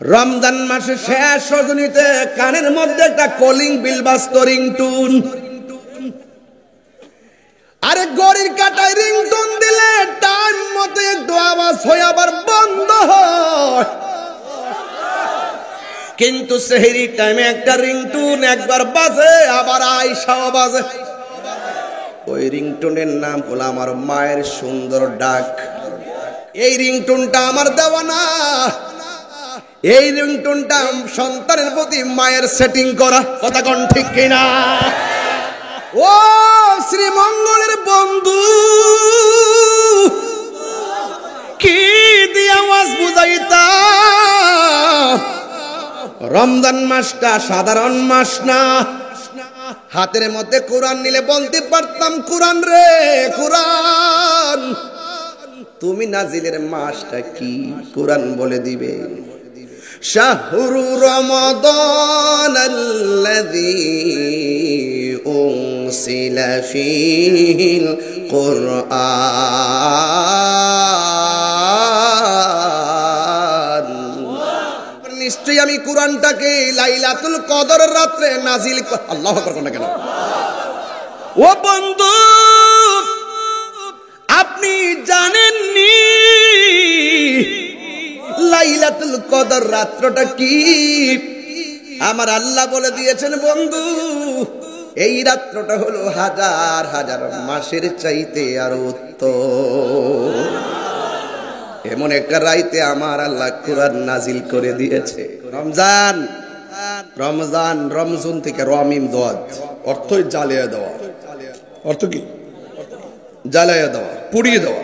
রমজান মাসে শেষ রজনীতে কানের মধ্যে একটা কলিং বিল বাজতো, রিংটুন। আরে ঘড়ির কাঁটায় রিংটুন দিলে টাইম মতো একটু আওয়াজ হয়ে আবার বন্ধ হয়। কিন্তু সেহরি টাইমে একটা রিংটুন একবার বাজে আবার আয়সাও বাজে। ওই রিংটুনের নাম হলো আমার মায়ের সুন্দর ডাক। এই রিংটুনটা আমার দেওয়া না, এই রিংটুনটা সন্তানের প্রতি মায়ের সেটিং করা। কথা কোন ঠিক কিনা? ও শ্রীমঙ্গলের বন্ধু, কি দিয়ে আওয়াজ বুঝাইতাম? রমজান মাসটা সাধারণ মাস না। হাতের মধ্যে কোরআন নিলে বলতে পারতাম, কোরআন রে কোরআন, তুমি নাজিলের মাসটা কি? কোরআন বলে দিবে, শাহরু রমাদানাল্লাযী উনসিলা ফীহিল কুরআন। নিশ্চয়ই আমি কোরআনটাকে লাইলাতুল কদরের রাতে নাজিল। আল্লাহু আকবার না কেন? ও বন্ধু, আপনি জানেননি লাইলাতুল কদর রাতটা কি? আমার আল্লাহ বলে দিয়েছেন বন্ধু, এই রাতটা হলো হাজার হাজার মাসের চাইতে আরো উত্তম। এমন একটা রাইতে আমার আল্লাহ কোরআন নাজিল করে দিয়েছে। রমজান, রমজান রমজুন থেকে রমিম দোয়াত, অর্থই জ্বালিয়ে দেওয়া। অর্থ কি? জ্বালিয়ে দেওয়া, পুড়িয়ে দেওয়া।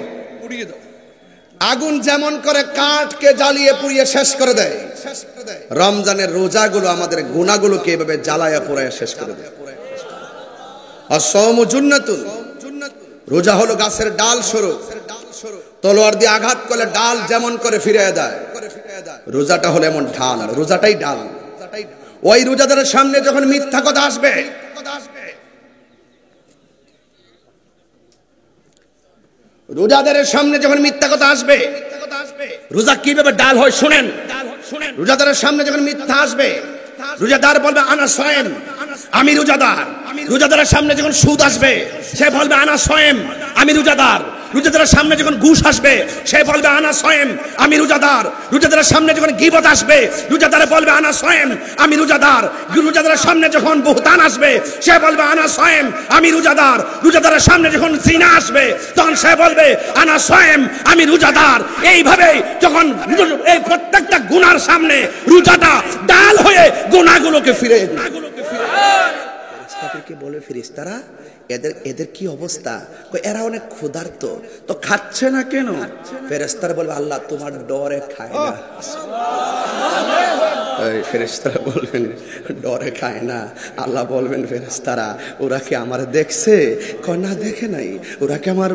আগুন যেমন করে কাঠকে জ্বালিয়ে পুড়িয়ে শেষ করে দেয়, রমজানের রোজাগুলো আমাদের গুনাহগুলোকে এভাবে জ্বালায়া পুড়ায় শেষ করে দেয়। আস-সাওমু জুন্নাতুন, রোজা হলো গাছের ডাল স্বরূপ। তলোয়ার দিয়ে আঘাত করলে ডাল যেমন করে ফিরে দেয়, রোজাটা হলো এমন ঢাল, রোজাটাই ডাল। ওই রোজাদারের সামনে যখন মিথ্যা কথা আসবে, রোজাদারের সামনে যখন মিথ্যা কথা আসবে, রোজা কিভাবে ডাল হয় শুনেন। রোজাদারের সামনে যখন মিথ্যা আসবে, রোজাদার বলবে আনা সায়েম, আমি রোজাদার। রোজাদারের সামনে যখন সুদ আসবে, সে বলবে আনা সায়েম, আমি রোজাদার। রোজাদারের সামনে যখন ঘুষ আসবে, সে বলবে আনা সায়েম, আমি রোজাদার। রোজাদারের সামনে যখন গীবত আসবে, রোজাদার বলবে আনা সায়েম, আমি রোজাদার। রোজাদারের সামনে যখন বুহতান আসবে, সে বলবে আনা সায়েম, আমি রোজাদার। রোজাদারের সামনে যখন জিনা আসবে, তখন সে বলবে আনা সায়েম, আমি রোজাদার। এইভাবে যখন এই প্রত্যেকটা গুনার সামনে রোজাটা ডাল হয়ে গুনাহগুলোকে ফিরে ফেরেশতাদেরকে বলে, ফেরেশতারা এদের কি অবস্থা? এরা অনেক ক্ষুধার্ত, তো খাচ্ছে না কেন? ফেরেশতারা বলবে আল্লাহ তোমার ডরে খায় না। ফেরেশতারা বলবেন ডরে খায় না। আল্লাহ বলবেন ফেরেশতারা ওরা কি আমার দেখছে? কয় না দেখে নাই। ওরা কি আমার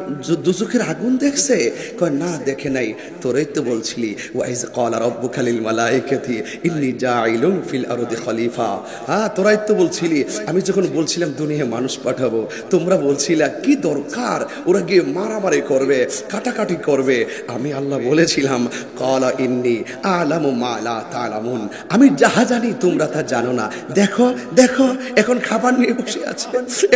দুজখের আগুন দেখছে? কয় না দেখে নাই। তোরাই তো বলছিলি ওয়াইজ ক্বালা রাব্বুকা লিল মালাইকাতি ইন্নী জাইলুন ফিল আরদি খলিফা। হ্যাঁ, তোরাই তো বলছিলি, আমি যখন বলছিলাম দুনিয়ায় মানুষ পাঠাবো, তোমরা বলছিলে কি দরকার, ওরা গিয়ে মারামারি করবে, কাটাকাটি করবে। আমি আল্লাহ বলেছিলাম ক্বালা ইন্নী আ'লামু মা লা তা'লামুন, আমি যাহা জানি তোমরা তা জানো না। দেখো দেখো, এখন খাবার নিয়ে বসে আছে,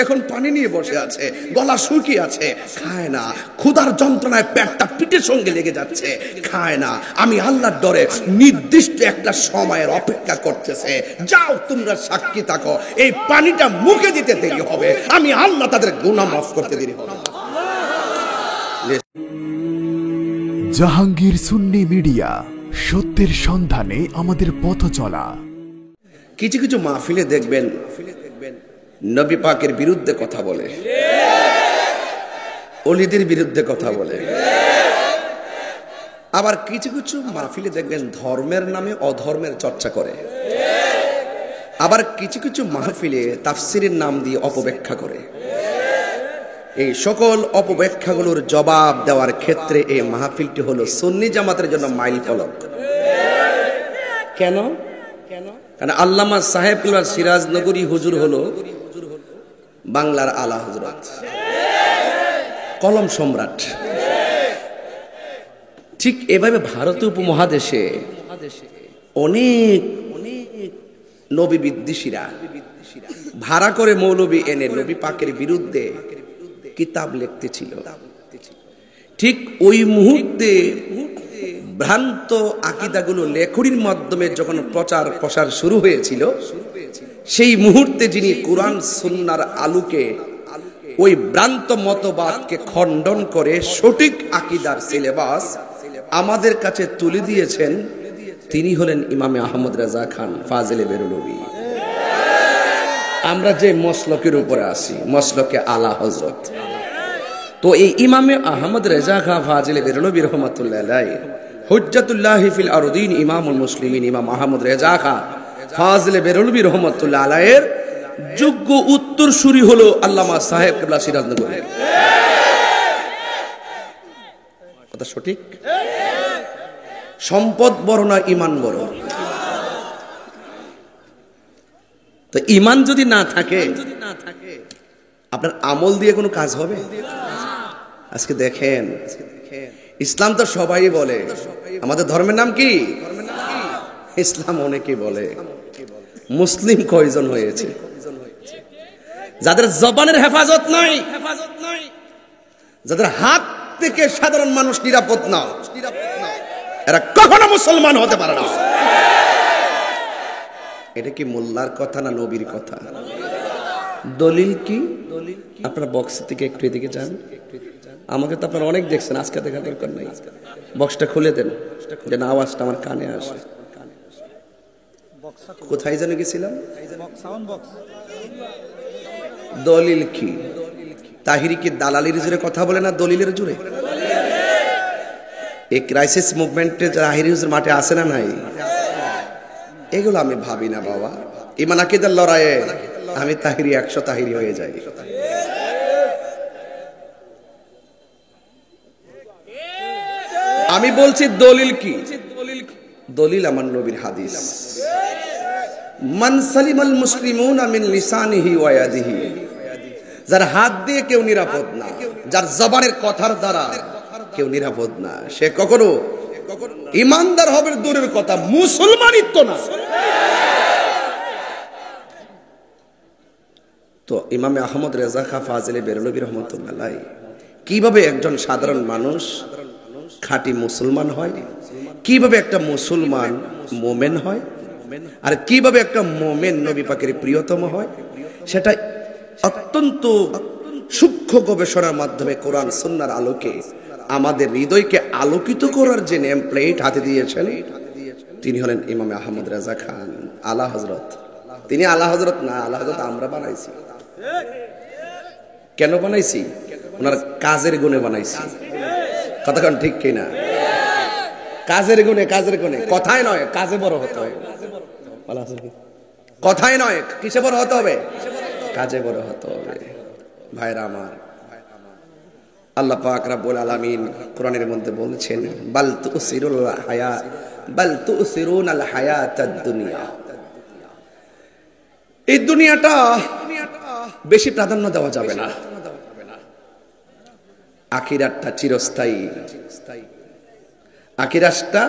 এখন পানি নিয়ে বসে আছে, গলা শুকিয়ে আছে, খায় না। ক্ষুধার যন্ত্রণায় পেটটা পিঠের সঙ্গে লেগে যাচ্ছে, খায় না। আমি আল্লাহর ডরে নির্দিষ্ট একটা সময়ের অপেক্ষা করতেছে। যাও তোমরা সাক্ষী থাকো, এই পানিটা মুখে দিতে দেরি হবে, আমি আল্লাহ তাদের গুনাহ মাফ করতে দেরি হবে। জাহাঙ্গীর সুন্নি মিডিয়া, সত্যের সন্ধানে আমাদের পথ চলা। কিছু কিছু মাহফিলে দেখবেন নবী পাকের বিরুদ্ধে কথা বলে, ওলিদের বিরুদ্ধে কথা বলে। আবার কিছু কিছু মাহফিলে দেখবেন ধর্মের নামে অধর্মের চর্চা করে। আবার কিছু কিছু মাহফিলে তাফসিরের নাম দিয়ে অপব্যাখ্যা করে। এই সকল অপব্যাখ্যাগুলোর জবাব দেওয়ার ক্ষেত্রে এই মাহফিলটি হলো সুন্নি জামাতের জন্য মাইল ফলক। কেন? কারণ আল্লামা সাহেবুল্লাহ সিরাজ নগরী হুজুর হলো বাংলার আলা হযরত, কলম সম্রাট। ঠিক এভাবে ভারতীয় উপমহাদেশে অনেক নবী বিদ্বেষীরা ভাড়া করে মৌলবী এনে নবী পাকের বিরুদ্ধে কিতাব লিখতেছিল। ঠিক ওই মুহূর্তে ভ্রান্ত আকীদাগুলো লেখনির মাধ্যমে যখন প্রচার প্রসার শুরু হয়েছিল, সেই মুহূর্তে যিনি কুরআন সুন্নাহর আলোকে ওই ভ্রান্ত মতবাদকে খণ্ডন করে সঠিক আকীদার সিলেবাস আমাদের কাছে তুলে দিয়েছেন, তিনি হলেন ইমামে আহমদ রেজা খান ফাজিলে বেরলভী। আমরা যে মসলকের উপরে আছি, মসলকে আলা হযরত, তো এই ইমামে আহমদ রেজা খান ফাজিলে বেরলভী রহমাতুল্লাহ আলাইহি হুজ্জাতুল্লাহি ফিল আরদিন ইমামুল মুসলিমিন ইমাম আহমদ রেজা খান ফাজিলে বেরলভী রহমাতুল্লাহ আলাইহির যোগ্য উত্তরসূরি হলো আল্লামা সাহেব কিবলা সিরাজনগরী। কথা সঠিক? সম্পদ বড় না ঈমান বড়? তো ঈমান যদি না থাকে আপনার আমল দিয়ে কোনো কাজ হবে? আজকে দেখেন, ইসলাম তো সবাই বলে, আমাদের ধর্মের নাম কি? ইসলাম অনেকেই বলে। মুসলিম কয়জন হয়েছে? যাদের জবানের হেফাজত নাই, যাদের হাত থেকে সাধারণ মানুষ নিরাপদ না, এরা কখনো মুসলমান হতে পারে না। এটা কি মোল্লার কথা না নবীর কথা? দলিল কি? আপনারা বক্স থেকে একটু এদিকে যান। আমাকে তো আপনারা অনেক দেখছেন, আজকে দেখার দরকার নাই। বক্সটা খুলে দেন যেন আওয়াজটা আমার কানে আসে। কোথায় যেন গেছিলাম? দলিল কি? তাহিরি কি দালালির জোরে কথা বলে না দলিলের জোরে? এই ক্রাইসিস মুভমেন্টে তাহিরি হুজুর মাঠে আসে না নাই? এগুলো আমি ভাবি না বাবা। ঈমান আকীদার লড়াইয়ে আমি তাহিরি 100 তাহিরি হয়ে যাই। আমি বলছি দলিল কি? দলিল আমার নবীর হাদিস, মান সালিমাল মুসলিমুনা মিন লিসানিহি ওয়া ইয়াদিহি। যার হাত দিয়ে কেউ নিরাপদ না, যার জবানের কথার দ্বারা কেউ নিরাপদ না, সে কখনো ইমানদার হবে দূরের কথা, মুসলমানিত্ব না। তো ইমামে আহমদ রেজা খান ফাজিলে বেরলভী রহমাতুল্লাহ আলাইহি কিভাবে একজন সাধারণ মানুষ খাঁটি মুসলমান হয়, কিভাবে একটা মুসলমান মোমেন হয়, আর কিভাবে একটা মোমেন নবী পাকের প্রিয়তম হয়, সেটা অত্যন্ত সূক্ষ্ম গবেষণার মাধ্যমে কোরআন সুন্নাহর আলোকে আমাদের হৃদয়কে আলোকিত করার যে নেম প্লেট হাতে দিয়েছেন, তিনি হলেন ইমামে আহমদ রেজা খান আলা হযরত। তিনি আলা হযরত না, আলা হযরত আমরা বানাইছি। কেন বানাইছি? ওনার কাজের গুণে বানাইছি। কতক্ষণ ঠিক কিনা? কাজের গুণে, কাজের গুণে, কথায় নয়, কাজে বড় হতে হবে। কথায় নয়, কিসে বড় হতে হবে? কাজে বড় হতে হবে। ভাইরা আমার, আল্লাহ পাক রব্বুল আলামিন কোরআনের মধ্যে বলছেন, বাল তুসিরুল হায়াত, বাল তুসিরুনাল হায়াতাদ দুনিয়া। এই দুনিয়াটা বেশি প্রাধান্য দেওয়া যাবে না। আখিরাতটা চিরস্থায়ী, আখিরাতটা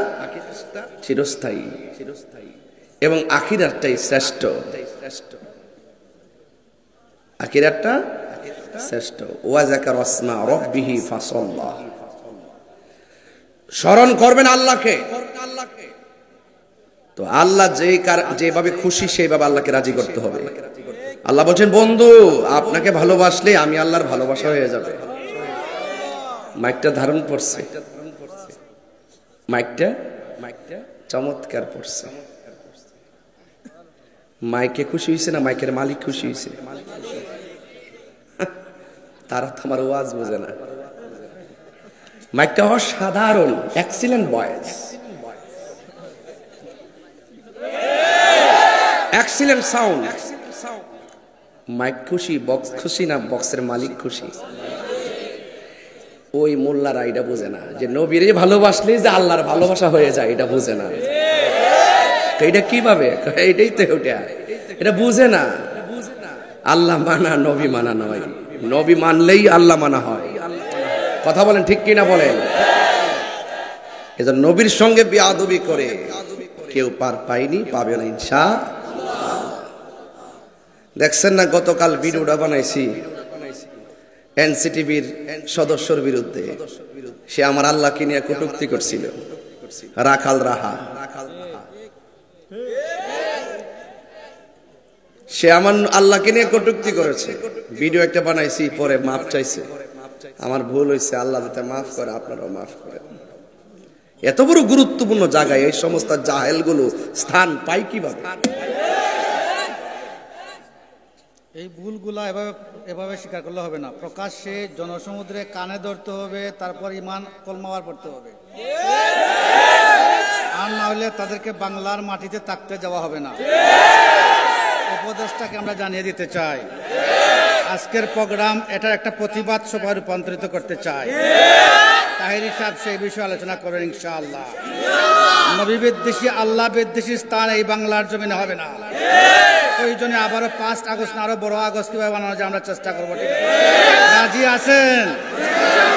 চিরস্থায়ী এবং আখিরাতটাই শ্রেষ্ঠ। আখিরাতটা শ্রেষ্ঠ। ওয়া যাকার আসমা রাব্বিহি ফাসাল্লা। স্মরণ করবেন আল্লাহকে। তো আল্লাহ যেভাবে খুশি সেইভাবে আল্লাহকে রাজি করতে হবে। আল্লাহ বলছেন, বন্ধু আপনাকে ভালোবাসলে আমি আল্লাহর ভালোবাসা হয়ে যাবে। মাইকটা ধারণ করছে, মাইকটা চমৎকার পড়ছে। মাইকে খুশি হয়েছে না মাইকের মালিক খুশি হয়েছে? তারা তোমার ওয়াজ বোঝে না। মাইকটা অসাধারণ, excellent voice, excellent sound. Mic খুশি, বক্স খুশি না বক্সের মালিক খুশি? ওই মোল্লারা এটা বোঝে না যে নবীরে ভালোবাসলে যে আল্লাহর ভালোবাসা হয়ে যায়, এটা বোঝে না। এটা কিভাবে? এটাই তো ওটা, এটা বুঝে না। আল্লাহ মানা নবী মানা নয়, নবী মানলেই আল্লাহ মানা হয়। কথা বলেন ঠিক কিনা বলেন? এজন্য নবীর সঙ্গে বেয়াদবি করে কেউ পার পায়নি, পাবে না ইনশাআল্লাহ। দেখছেন না গতকাল ভিডিওটা বানাইছি এনসিটিভির সদস্যর বিরুদ্ধে, সে আমার আল্লাহকে নিয়ে কটূক্তি করছিল, রাখাল রাহা। সে আমার আল্লাহকে নিয়ে কটূক্তি করেছে, ভিডিও একটা বানাইছি, পরে মাফ চাইছে, আমার ভুল হয়েছে, আল্লাহ যাতে মাফ করে, আপনারাও মাফ করেন। এত বড় গুরুত্বপূর্ণ জায়গায় এই সমস্ত জাহেল গুলো স্থান পায় কিভাবে? এই ভুলগুলা এভাবে স্বীকার করলে হবে না, প্রকাশ্যে জনসমুদ্রে কানে ধরতে হবে, তারপর ইমান কলমাওয়ার পড়তে হবে, আর না হলে তাদেরকে বাংলার মাটিতে থাকতে যাওয়া হবে না। উপদেশটাকে আমরা জানিয়ে দিতে চাই, আজকের প্রোগ্রাম এটার একটা প্রতিবাদ সভায় রূপান্তরিত করতে চাই। তাহির সাহেব সেই বিষয়ে আলোচনা করেন ইনশাআল্লাহ। নবী বিদ্বেষী, আল্লাহ বিদ্বেষী স্থান এই বাংলার জমিনে হবে না। প্রয়োজনে আবারও 5 আগস্ট আরো বড় আগস্ট কিভাবে বানানো যায় আমরা চেষ্টা করবো। ঠিক আছে, রাজি আছেন?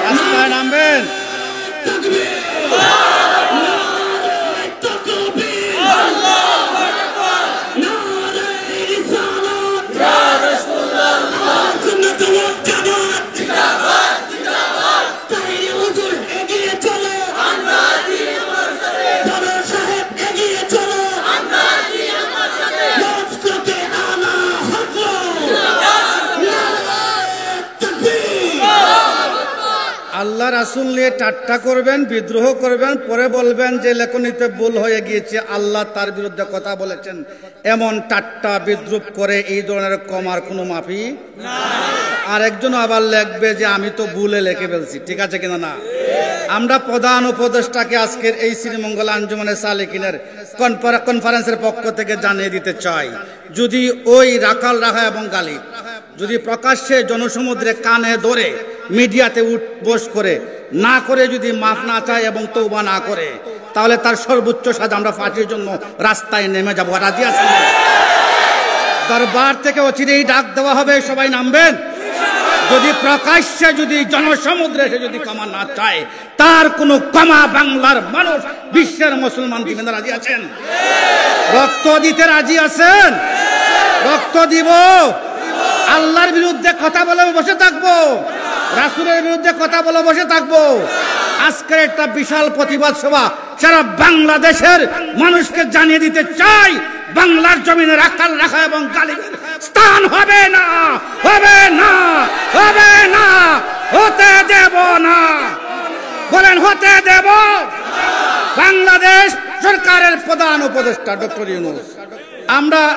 রাস্তায় নামবেন। আল্লাহ রাসূল নিয়ে ঠাট্টা করবেন, বিদ্রোহ করবেন, পরে বলবেন যে লেখনীতে ভুল হয়ে গিয়েছে, আল্লাহ তার বিরুদ্ধে কথা বলেছেন। এমন ঠাট্টা বিদ্রুপ করে এই ধরনের কমার কোনো মাফি না। আর একজন আবার লিখবে যে আমি তো ভুলে লিখে ফেলছি। ঠিক আছে কিনা? না, আমরা প্রধান উপদেষ্টাকে আজকের এই শ্রীমঙ্গল আঞ্জুমানে সালেকিনের কনফারেন্সের পক্ষ থেকে জানিয়ে দিতে চাই, যদি ওই রাখাল রাহা এবং গালিব যদি প্রকাশ্যে জনসমুদ্রে কানে ধরে মিডিয়াতে উঠবোস করে না করে যদি মাফ না চায় এবং তওবা না করে, তাহলে তার সর্বোচ্চ সাজা আমরা ফাঁসির জন্য রাস্তায় নেমে যাবো। রাজি আছেন? দরবার থেকে অচিরেই ডাক দেওয়া হবে, সবাই নামবেন। যদি প্রকাশ্যে যদি জনসমুদ্রে এসে যদি ক্ষমা না চায়, তার কোনো ক্ষমা বাংলার মানুষ, বিশ্বের মুসলমান দিবেন। রাজি আছেন? রক্ত দিতে রাজি আছেন? রক্ত দিব। আল্লাহর বিরুদ্ধে কথা বলে বসে থাকবো, রাসূলের বিরুদ্ধে কথা বলে বসে থাকবো। আজকের একটা বিশাল প্রতিবাদ সভা সারা বাংলাদেশের মানুষকে জানিয়ে দিতে চাই, বাংলার জমিনে রাখাল রাখা এবং গালিবের স্থান হবে না, হবে না, হবে না, হতে দেব না। বলেন হতে দেব? বাংলাদেশ সরকারের প্রধান উপদেষ্টা ডক্টর ইউনূস,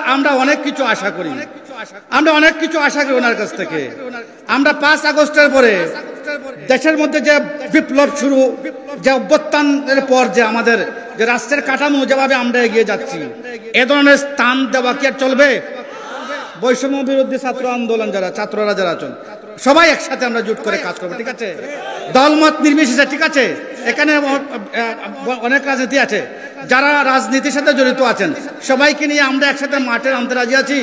আমরা অনেক কিছু আশা করি, আমরা অনেক কিছু আশা করি ওনার কাছ থেকে। আমরা 5 আগস্টের পরে দেশের মধ্যে যে বিপ্লব শুরু, যে অভ্যুত্থানের পর যে আমাদের যে রাষ্ট্রের কাঠামো যেভাবে আমরা এগিয়ে যাচ্ছি, এ ধরনের স্থান দেওয়া কি আর চলবে? বৈষম্য বিরোধী ছাত্র আন্দোলন ছাত্ররা যারা আছেন, সবাই একসাথে আমরা জোট করে কাজ করবো। ঠিক আছে, দলমত নির্বিশেষে। ঠিক আছে, এখানে অনেক রাজনীতি আছে, যারা রাজনীতির সাথে জড়িত আছেন, সবাইকে নিয়ে আমরা একসাথে মাঠে নামতে রাজি আছি।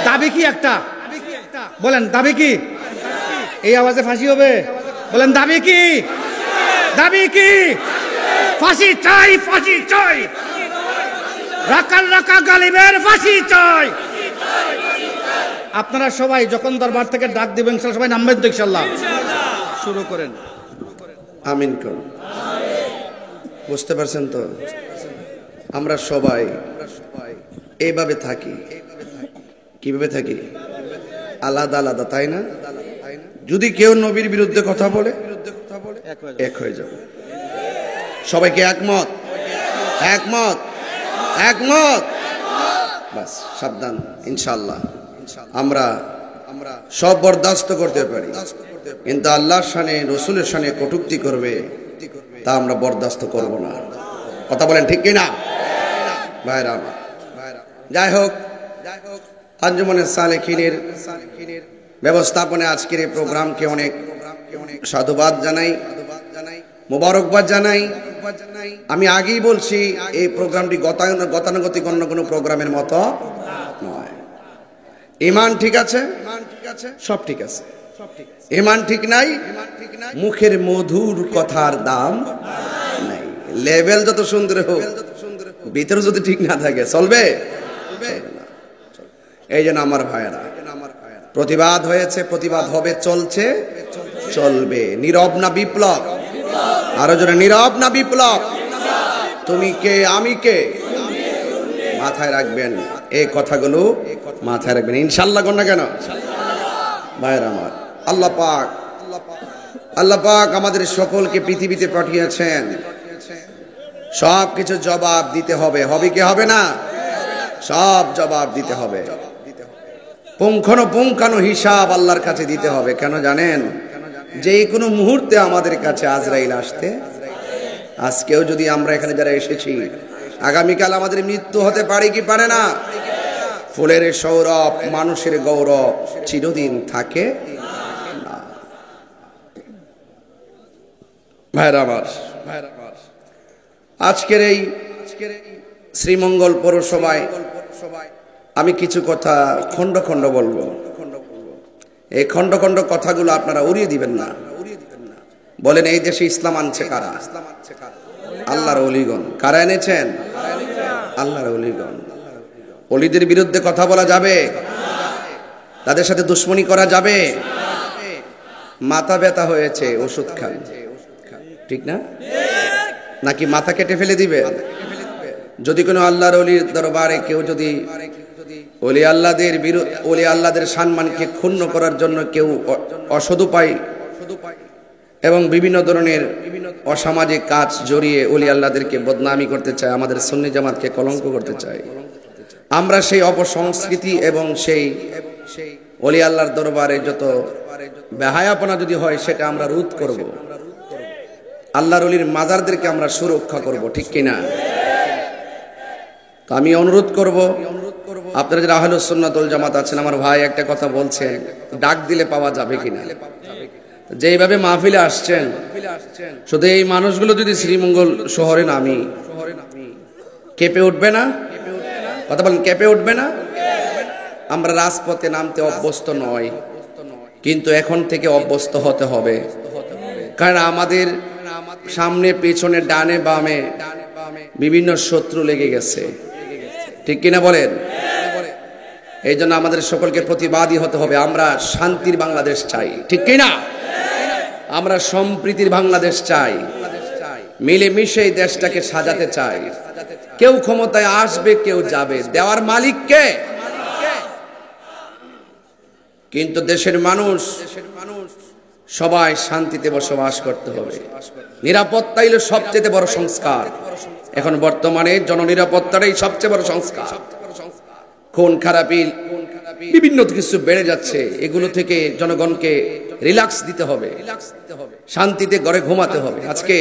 দাবি কি একটা? বলেন দাবি কি? এই আওয়াজে ফাঁসি হবে? বলেন দাবি কি? দাবি কি? ফাঁসি চাই, ফাঁসি চাই, রাখাল রাখা গালিবের ফাঁসি চাই। আপনারা সবাই যখন দরবার থেকে ডাক দিবেন সবাই নামবেন তো ইনশাআল্লাহ। শুরু করেন। আমিন করুন। বুঝতে পারছেন তো? আমরা সবাই এইভাবে থাকি। কিভাবে থাকি? আলাদা আলাদা, তাই না? যদি কেউ নবীর বিরুদ্ধে কথা বলে এক হয়ে যাবে। সবাইকে একমত, একমত, একমত। বাস, সাবধান। ইনশাআল্লাহ আমরা সব বরদাস্ত করতে পারি, কিন্তু আল্লাহর শানে, রসুলের শানে কটূক্তি করবে, তা আমরা বরদাস্ত করব না। কথা বলেন ঠিক কিনা ভাইরা? যাই হোক, আঞ্জুমানে সালেকিনের ব্যবস্থাপনে আজকের এই প্রোগ্রামকে অনেক সাধুবাদ জানাই, মোবারকবাদ জানাই। আমি আগেই বলছি, এই প্রোগ্রামটি গতানুগতিক অন্য কোনো প্রোগ্রামের মতো নয়। ইমান ঠিক আছে, সব ঠিক আছে। ইমান ঠিক নাই, মুখের মধুর কথার দাম নাই। লেভেল যত সুন্দর হোক, ভিতরে যদি ঠিক না থাকে চলবে না। এই জন্য আমার ভাইয়েরা, প্রতিবাদ হয়েছে, প্রতিবাদ হবে, চলছে, চলবে। নীরব না বিপ্লব? আরো জোরে, নীরব না বিপ্লব? তুমি কে, আমি কে, মাথায় রাখবেন এই কথাগুলো, মাথায় রাখবেন ইনশাআল্লাহ। কোন না কেন ভাইয়েরা আমার, আল্লাহ পাক আমাদের সকলকে পৃথিবীতে পাঠিয়েছেন, সব কিছু জবাব দিতে হবে। হবে কি হবে না? সব জবাব দিতে হবে, পুঙ্খানু হিসাব আল্লাহর কাছে দিতে হবে। কেন জানেন? যে কোনো মুহূর্তে আমাদের কাছে আজরাইল আসতে, আজকেও যদি আমরা এখানে যারা এসেছি, আগামীকাল আমাদের মৃত্যু হতে পারে কি পারে না? ফুলের সৌরভ, মানুষের গৌরব চিরদিন থাকে না। ভাইরা আমার, আজকের এই শ্রীমঙ্গল পৌরসভায় আমি কিছু কথা খণ্ড খণ্ড বলবো। এই খণ্ড খণ্ড কথাগুলো আপনারা উড়িয়ে দিবেন না। বলেন, এই দেশে ইসলাম আনছে কারা? আল্লাহর ওলিগণ। কারা এনেছেন? আল্লাহর ওলিগণ। ওলিদের বিরুদ্ধে কথা বলা যাবে? তাদের সাথে দুশ্মনী করা যাবে? মাথা ব্যথা হয়েছে, ওষুধ খান, ঠিক না? নাকি মাথা কেটে ফেলে দিবে? যদি কোনো আল্লাহর ওলির দরবারে কেউ যদি ওলি আল্লাহদের সম্মানকে ক্ষুণ্ণ করার জন্য কেউ অসৎ উপায় এবং বিভিন্ন ধরনের অসামাজিক কাজ জড়িয়ে ওলি আল্লাহদেরকে বদনামি করতে চায়, আমাদের সুন্নি জামাতকে কলঙ্ক করতে চায়, আমরা সেই অপসংস্কৃতি এবং সেই ওলি আল্লাহর দরবারে যত বেহায়াপনা যদি হয় সেটা আমরা রোধ করব। আল্লাহর ওলির মাজারদেরকে আমরা সুরক্ষা করব, ঠিক কিনা? তো আমি অনুরোধ করব, আপনারা যারা আহলুস সুন্নাত ওয়াল জামাত আছেন, আমার ভাই একটা কথা বলছেন, ডাক দিলে পাওয়া যাবে কিনা? যেইভাবে মাহফিলে আসছেন, শুধু এই মানুষগুলো যদি শ্রীমঙ্গল শহরে নামি, কেঁপে উঠবে না? কথা বলেন, কেঁপে উঠবে না? আমরা রাজপথে নামতে অভ্যস্ত নয়, কিন্তু এখন থেকে অভ্যস্ত হতে হবে। কারণ আমাদের সামনে, পেছনে, ডানে বামে বিভিন্ন শত্রু লেগে গেছে, ঠিক কিনা বলেন? এই জন্য আমাদের সকলকে প্রতিবাদী হতে হবে। আমরা শান্তির বাংলাদেশ চাই, ঠিক কিনা? আমরা সম্প্রীতির বাংলাদেশ চাই, মিলেমিশে এই দেশটাকে সাজাতে চাই। কেউ ক্ষমতায় আসবে, কেউ যাবে, দেওয়ার মালিক কে? কিন্তু দেশের মানুষ সবাই শান্তিতে বসবাস করতে হবে। নিরাপত্তা হলো সবচেয়ে বড় সংস্কার। এখন বর্তমানে জননিরাপত্তাটাই সবচেয়ে বড় সংস্কার। খুন খারাপি বিভিন্ন কিছু বেড়ে যাচ্ছে, এগুলো থেকে জনগণকে রিল্যাক্স দিতে হবে, শান্তিতে ঘরে ঘুমাতে হবে। আজকে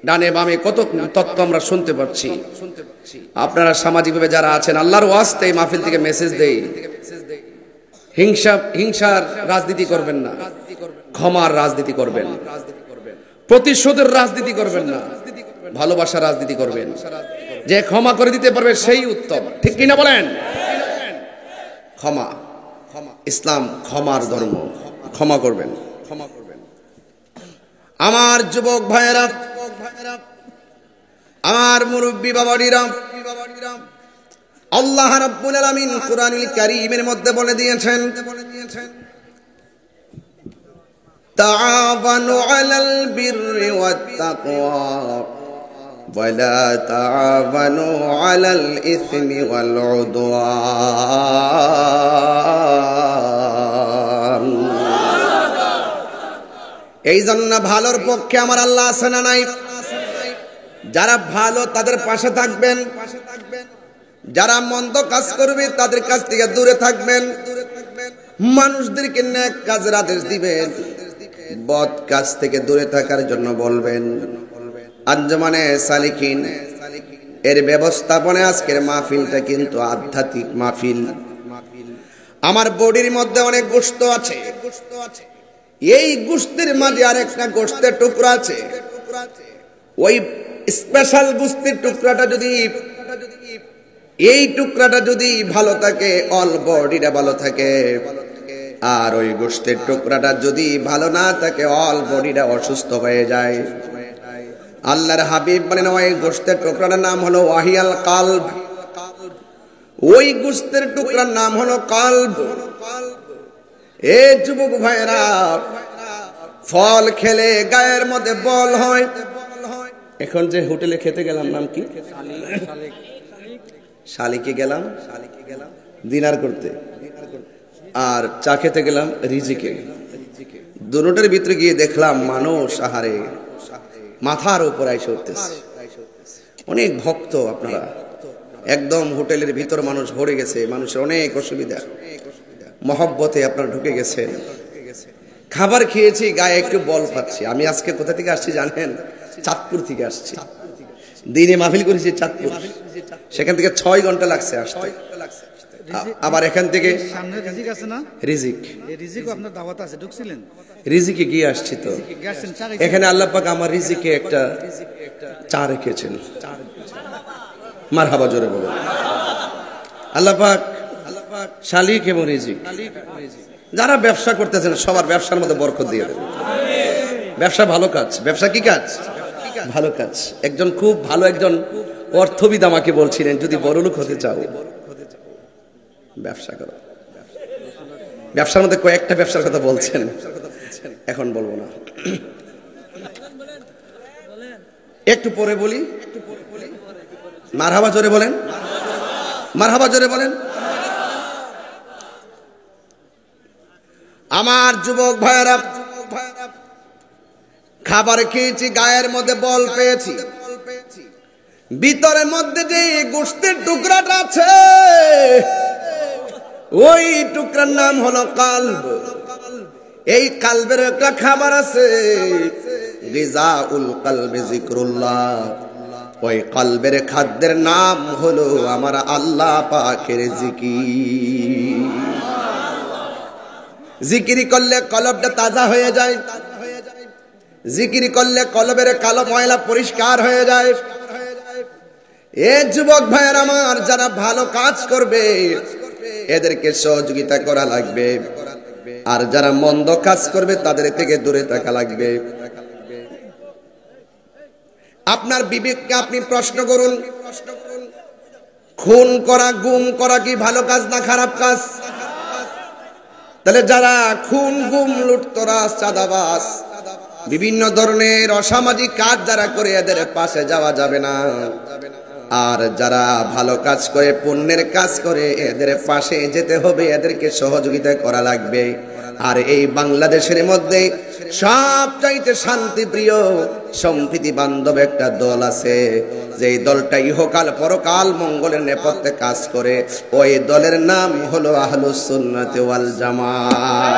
ডানে বামে কত তত্ত্ব আমরা শুনতে পাচ্ছি। আপনারা সামাজিকভাবে যারা আছেন, আল্লাহর ওয়াস্তে মাহফিল থেকে মেসেজ দেই, হিংসার রাজনীতি করবেন না, ক্ষমার রাজনীতি করবেন, প্রতিশোধের রাজনীতি করবেন না, ভালোবাসার রাজনীতি করবেন। যে ক্ষমা করে দিতে পারবে সেই উত্তম, ঠিক কিনা বলেন? ক্ষমা, ইসলাম ক্ষমার ধর্ম। ক্ষমা করবেন। আমার যুবক ভাইয়েরা, আমার মুরব্বী বাবাজিরা, আল্লাহ রাব্বুল আলামিন কুরআনুল কারীমের মধ্যে বলে দিয়েছেন, তাআওয়ানু আলাল বিররি ওয়াত তাকওয়া ওয়ালা তাআওয়ানু আলাল ইসমি ওয়াল উদওয়ান। এই জন্য ভালোর পক্ষে আমার আল্লাহ আছে না নাই? যারা ভালো তাদের পাশে থাকবেন, যারা মন্দ কাজ করবে তাদের কাছ থেকে দূরে থাকবেন, মানুষদেরকে নেক কাজের আদেশ দিবেন, বদ কাজ থেকে দূরে থাকার জন্য বলবেন। আঞ্জুমানে সালিকিন এর ব্যবস্থাপনায় আজকের মাহফিলটা কিন্তু আধ্যাত্মিক মাহফিল। আমার বডির মধ্যে অনেক গোশত আছে, এই গোশতের মাঝে আরেকটা গোশতের টুকরা আছে। ওই স্পেশাল গোশতের টুকরাটা যদি, এই টুকরাটা যদি ভালো থাকে, অল বডিটা ভালো থাকে। আর ওই গোশতের টুকরাটা যদি ভালো না থাকে, অল বডিটা অসুস্থ হয়ে যায়। আল্লাহর হাবিব বলেন ওই গোশতের টুকরার নাম হলো ওয়াহিয়াল কালব, ওই গোশতের টুকরার নাম হলো কালব। এ যুবক ভাইরা, ফল খেলে গায়ের মধ্যে বল হয়। এখন যে হোটেলে খেতে গেলাম নাম কি? শালিকে গেলাম ডিনার করতে, আর চা খেতে গেলাম রিজিকে। দুটোটার ভিতরে গিয়ে দেখলাম মানুষ আহারে মাথার উপর আইসে উঠতেছে, অনেক ভক্ত। আপনারা একদম হোটেলের ভিতর মানুষ ভরে গেছে, মানুষের অনেক অসুবিধা, মহব্বতে আপনারা ঢুকে গেছেন। খাবার খেয়েছি, গায়ে একটু বল পাচ্ছি। আমি আজকে কোথা থেকে আসছি জানেন? চাঁদপুর থেকে আসছি। দিনে মাহফিল করেছি চাঁদপুর, সেখান থেকে 6 ঘন্টা লাগছে আসতে। আবার এখান থেকে সামনে রিজিক আছে না, রিজিক, এই রিজিকও আপনার দাওয়াত আছে, ঢুকছিলেন? রিজিকে গিয়ে আসছি তো। এখানে আল্লাহ পাক আমার রিজিকে একটা চা রেখেছেন। মারহাবা জোরে বলো। আল্লাহ পাক শালিক এবং রিজিক, যারা ব্যবসা করতেছেন সবার ব্যবসার মধ্যে বরকত দিয়ে দেবেন। ব্যবসা ভালো কাজ। ব্যবসা কি কাজ? ভালো কাজ। একজন খুব ভালো একজন অর্থবিদ আমাকে বলছিলেন, যদি বড়লোক হতে চাও ব্যবসা করো। ব্যবসার মধ্যে কয়েকটা ব্যবসার কথা বলছেন, এখন বলবো না, একটু পরে বলি। মারহাবা জোরে বলেন, মারহাবা জোরে বলেন। আমার যুবক ভাইরা, খাবার খেয়েছি, গায়ের মধ্যে বল পেয়েছি, ভিতরের মধ্যে যে গোশতের টুকরাটা আছে ওই টুকরার নাম হলো কালব। এই কালবের একটা খাবার আছে, গিজাউল কালবি যিকরুল্লাহ। ওই কালবের খাদ্যের নাম হলো আমার আল্লাহ পাকের জিকির। জিকির করলে কলবটা তাজা হয়ে যায়, জিকির করলে কলবের কালো ময়লা পরিষ্কার হয়ে যায়। এ যুবক ভাইয়ের আমার, যারা ভালো কাজ করবে এদেরকে সহযোগিতা করা লাগবে, আর যারা মন্দ কাজ করবে তাদের থেকে দূরে থাকা লাগবে। আপনার বিবেককে আপনি প্রশ্ন করুন, খুন করা, গুম করা কি ভালো কাজ না খারাপ কাজ? তাহলে যারা খুন, গুম, লুটতরাজ, চাঁদাবাজ, বিভিন্ন ধরনের অসামাজিক কাজ যারা করে এদের পাশে যাওয়া যাবে না। আর যারা ভালো কাজ করে, পুণ্যের কাজ করে, এদের পাশে যেতে হবে, এদেরকে সহযোগিতা করা লাগবে। আর এই বাংলাদেশের মধ্যে সবচাইতে শান্তিপ্রিয়, সম্প্রীতি বান্ধব একটা দল আছে, যেই দলটা ইহকাল পরকাল মঙ্গলের নেপথ্যে কাজ করে। ওই দলের নাম হলো আহলুস সুন্নাত ওয়াল জামাত।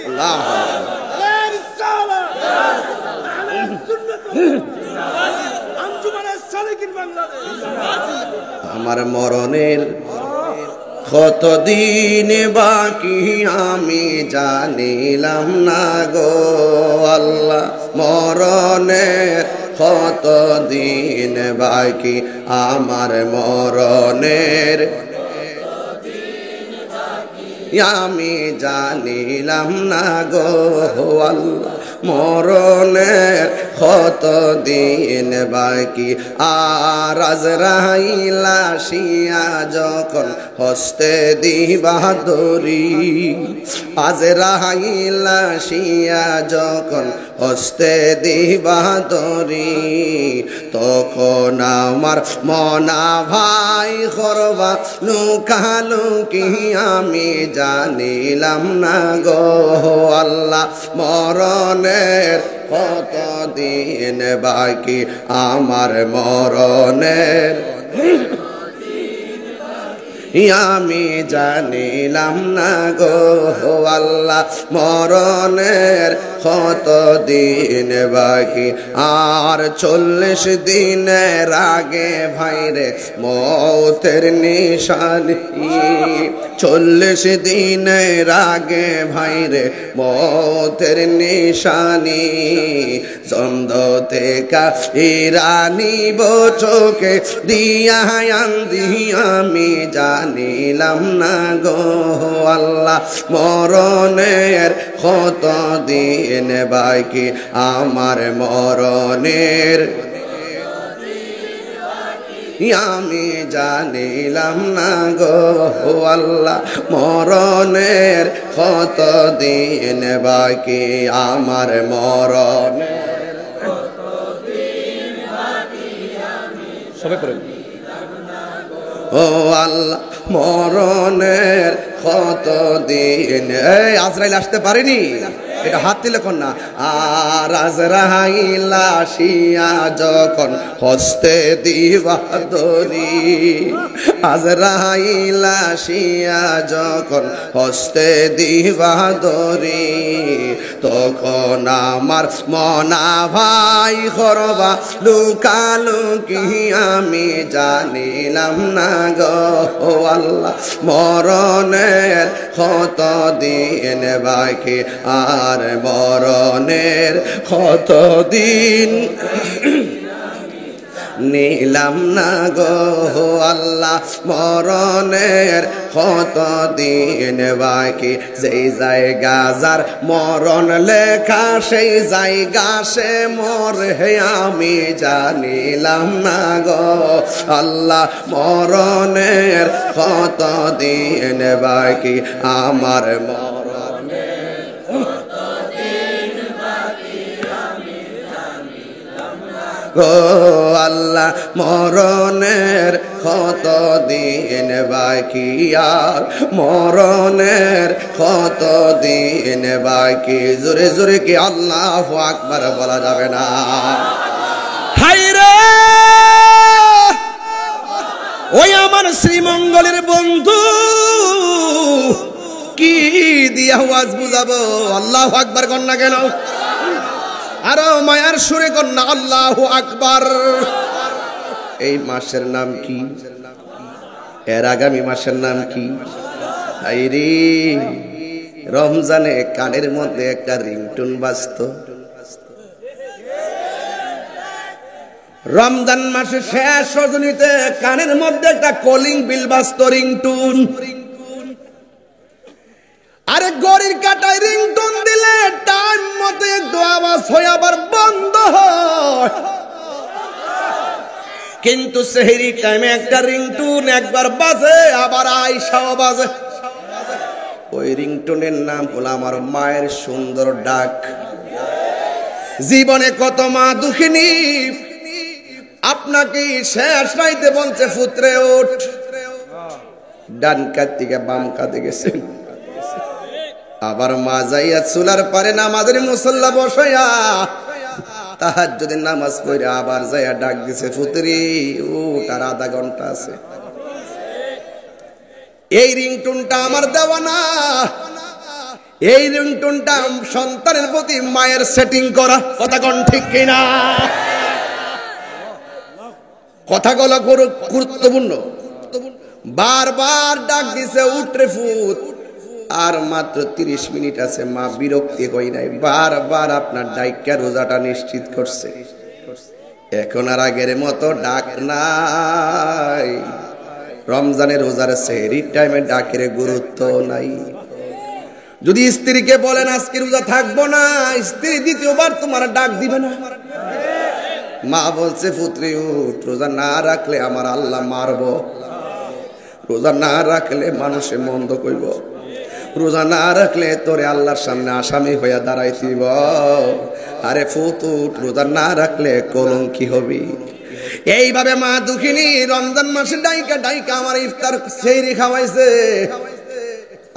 আল্লাহু আমার মরণের কতদিন বাকি আমি জানিলাম না গো আল্লাহ, মরণের কতদিন বাকি আমার মরণের আমি জানিলাম না গো আল্লাহ, মরণের কতদিন বাকি। আর আজরাইল আসিয়া যখন হস্তে দিবা দড়ি, আজরাইল আসিয়া যখন হস্তে দিবা দড়ি, তখন আমার মনা ভাই করবা লুকালুকি আমি জানিলাম না গো আল্লাহ, মরণের কতদিন বাকি আমার মরণের আমি জানিলাম না গো আল্লাহ, মরণের কতদিন বাকি। আর 40 দিনের আগে ভাইরে মৌতের নিশানি, 40 দিনের আগে ভাইরে মৌতের নিশানি, চন্দ থেকে ইরানি চোখে দিয়া আন্দি আমি জানি জানিলাম না গো আল্লাহ মরণের কত দিন বাকি আমার মরণের আমি জানিলাম না গো আল্লাহ মরণের কত দিন বাকি আমার মরণের সবাই পড়েন ও আল্লাহ মরণের কত দিন এই আজরাইল আসতে পারেনি এটা হাত দিলে কোন না আর আজরাইল আসিয়া যখন হস্তে দিবা দরি আজরাইল আসিয়া যখন হস্তে দিবা দরি তখন আমার মনা ভাই করবা লুকালুকি আমি জানিলাম না গো আল্লাহ মরণের কত দিন বাকি আর মরণের কত দিন নিলাম না গো আল্লাহ মরণের কত দিন বাকি যেই জায়গা যার মরণ লেখা সেই জায়গা সে মরে আমি জানিলাম না গো আল্লাহ মরণের কত দিন বাকি আমার মরণের গো আল্লাহ মরণের কত দিন বাকি আর মরণের কত দিন বাকি জোরে জোরে কি আল্লাহু আকবার বলা যাবে না হায়রে ওই আমার শ্রীমঙ্গলের বন্ধু কি দিয়া ওয়াজ বুঝাবো আল্লাহু আকবার কর না কেন আরো মায়ার সুরে কন্যা আল্লাহু আকবার এই মাসের নাম কি এর আগামী মাসের নাম কি আইরে রমজানে কানের মধ্যে একটা রিংটোন বাজতো রমজান মাসে শেষ রজনীতে কানের মধ্যে একটা কলিং বিল বাজতো রিংটোন আরে গড়ির কাটায় রিংটোন দিলে টাইম মতো একটু আওয়াজ হয়ে আবার বন্ধ হয় কিন্তু সেহরি টাইমে একটা রিংটোন একবার বাজে আবার আইসাও বাজে ওই রিংটোনের নাম হলো আমার মায়ের সুন্দর ডাক জীবনে কত মা দুঃখিনী আপনাকে শেষ রাইতে বলছে পুত্রে ওঠ ডান কাত থেকে বাম কাতে গেছেন আবার মা যাইয়া চুলার পারে নামাজের মুসল্লা বসাইয়া তাহাজ্জুদের নামাজ পড়ে আবার যাইয়া ডাক দিছে পুত্রি ওঠ আর আধা ঘন্টা আছে এই রিংটোনটা আমার দেওয়া না এই রিংটোনটা সন্তানের প্রতি মায়ের সেটিং করা কথা কোন ঠিক কিনা কথাগুলো গুরুত্বপূর্ণ বারবার ডাক দিছে উঠরে ফুট আর মাত্র 30 মিনিট আছে মা বিরক্তি হই নাই বারবার আপনার ডাইকা রোজাটা নিশ্চিত করছে এখন আর আগের মতো ডাক নাই রমজানের রোজার সেহরির টাইমে ডাকের গুরুত্ব নাই যদি স্ত্রীকে বলেন আজকে রোজা থাকবো না স্ত্রী দ্বিতীয়বার তোমার ডাক দিবে না মা বলছে পুত্রী উঠ রোজা না রাখলে আমার আল্লাহ মারবো রোজা না রাখলে মানুষে মন্দ কইব রোজা না রাখলে তোরে আল্লাহর সামনে আসামি হইয়া দাঁড়াইতিব আরে ফুতুট রোজা না রাখলে কলঙ্কি হবি এইভাবে মা দুঃখিনী রমজান মাসে ডাইকা ডাইকা আমার ইফতার সেহরি খাওয়াইছে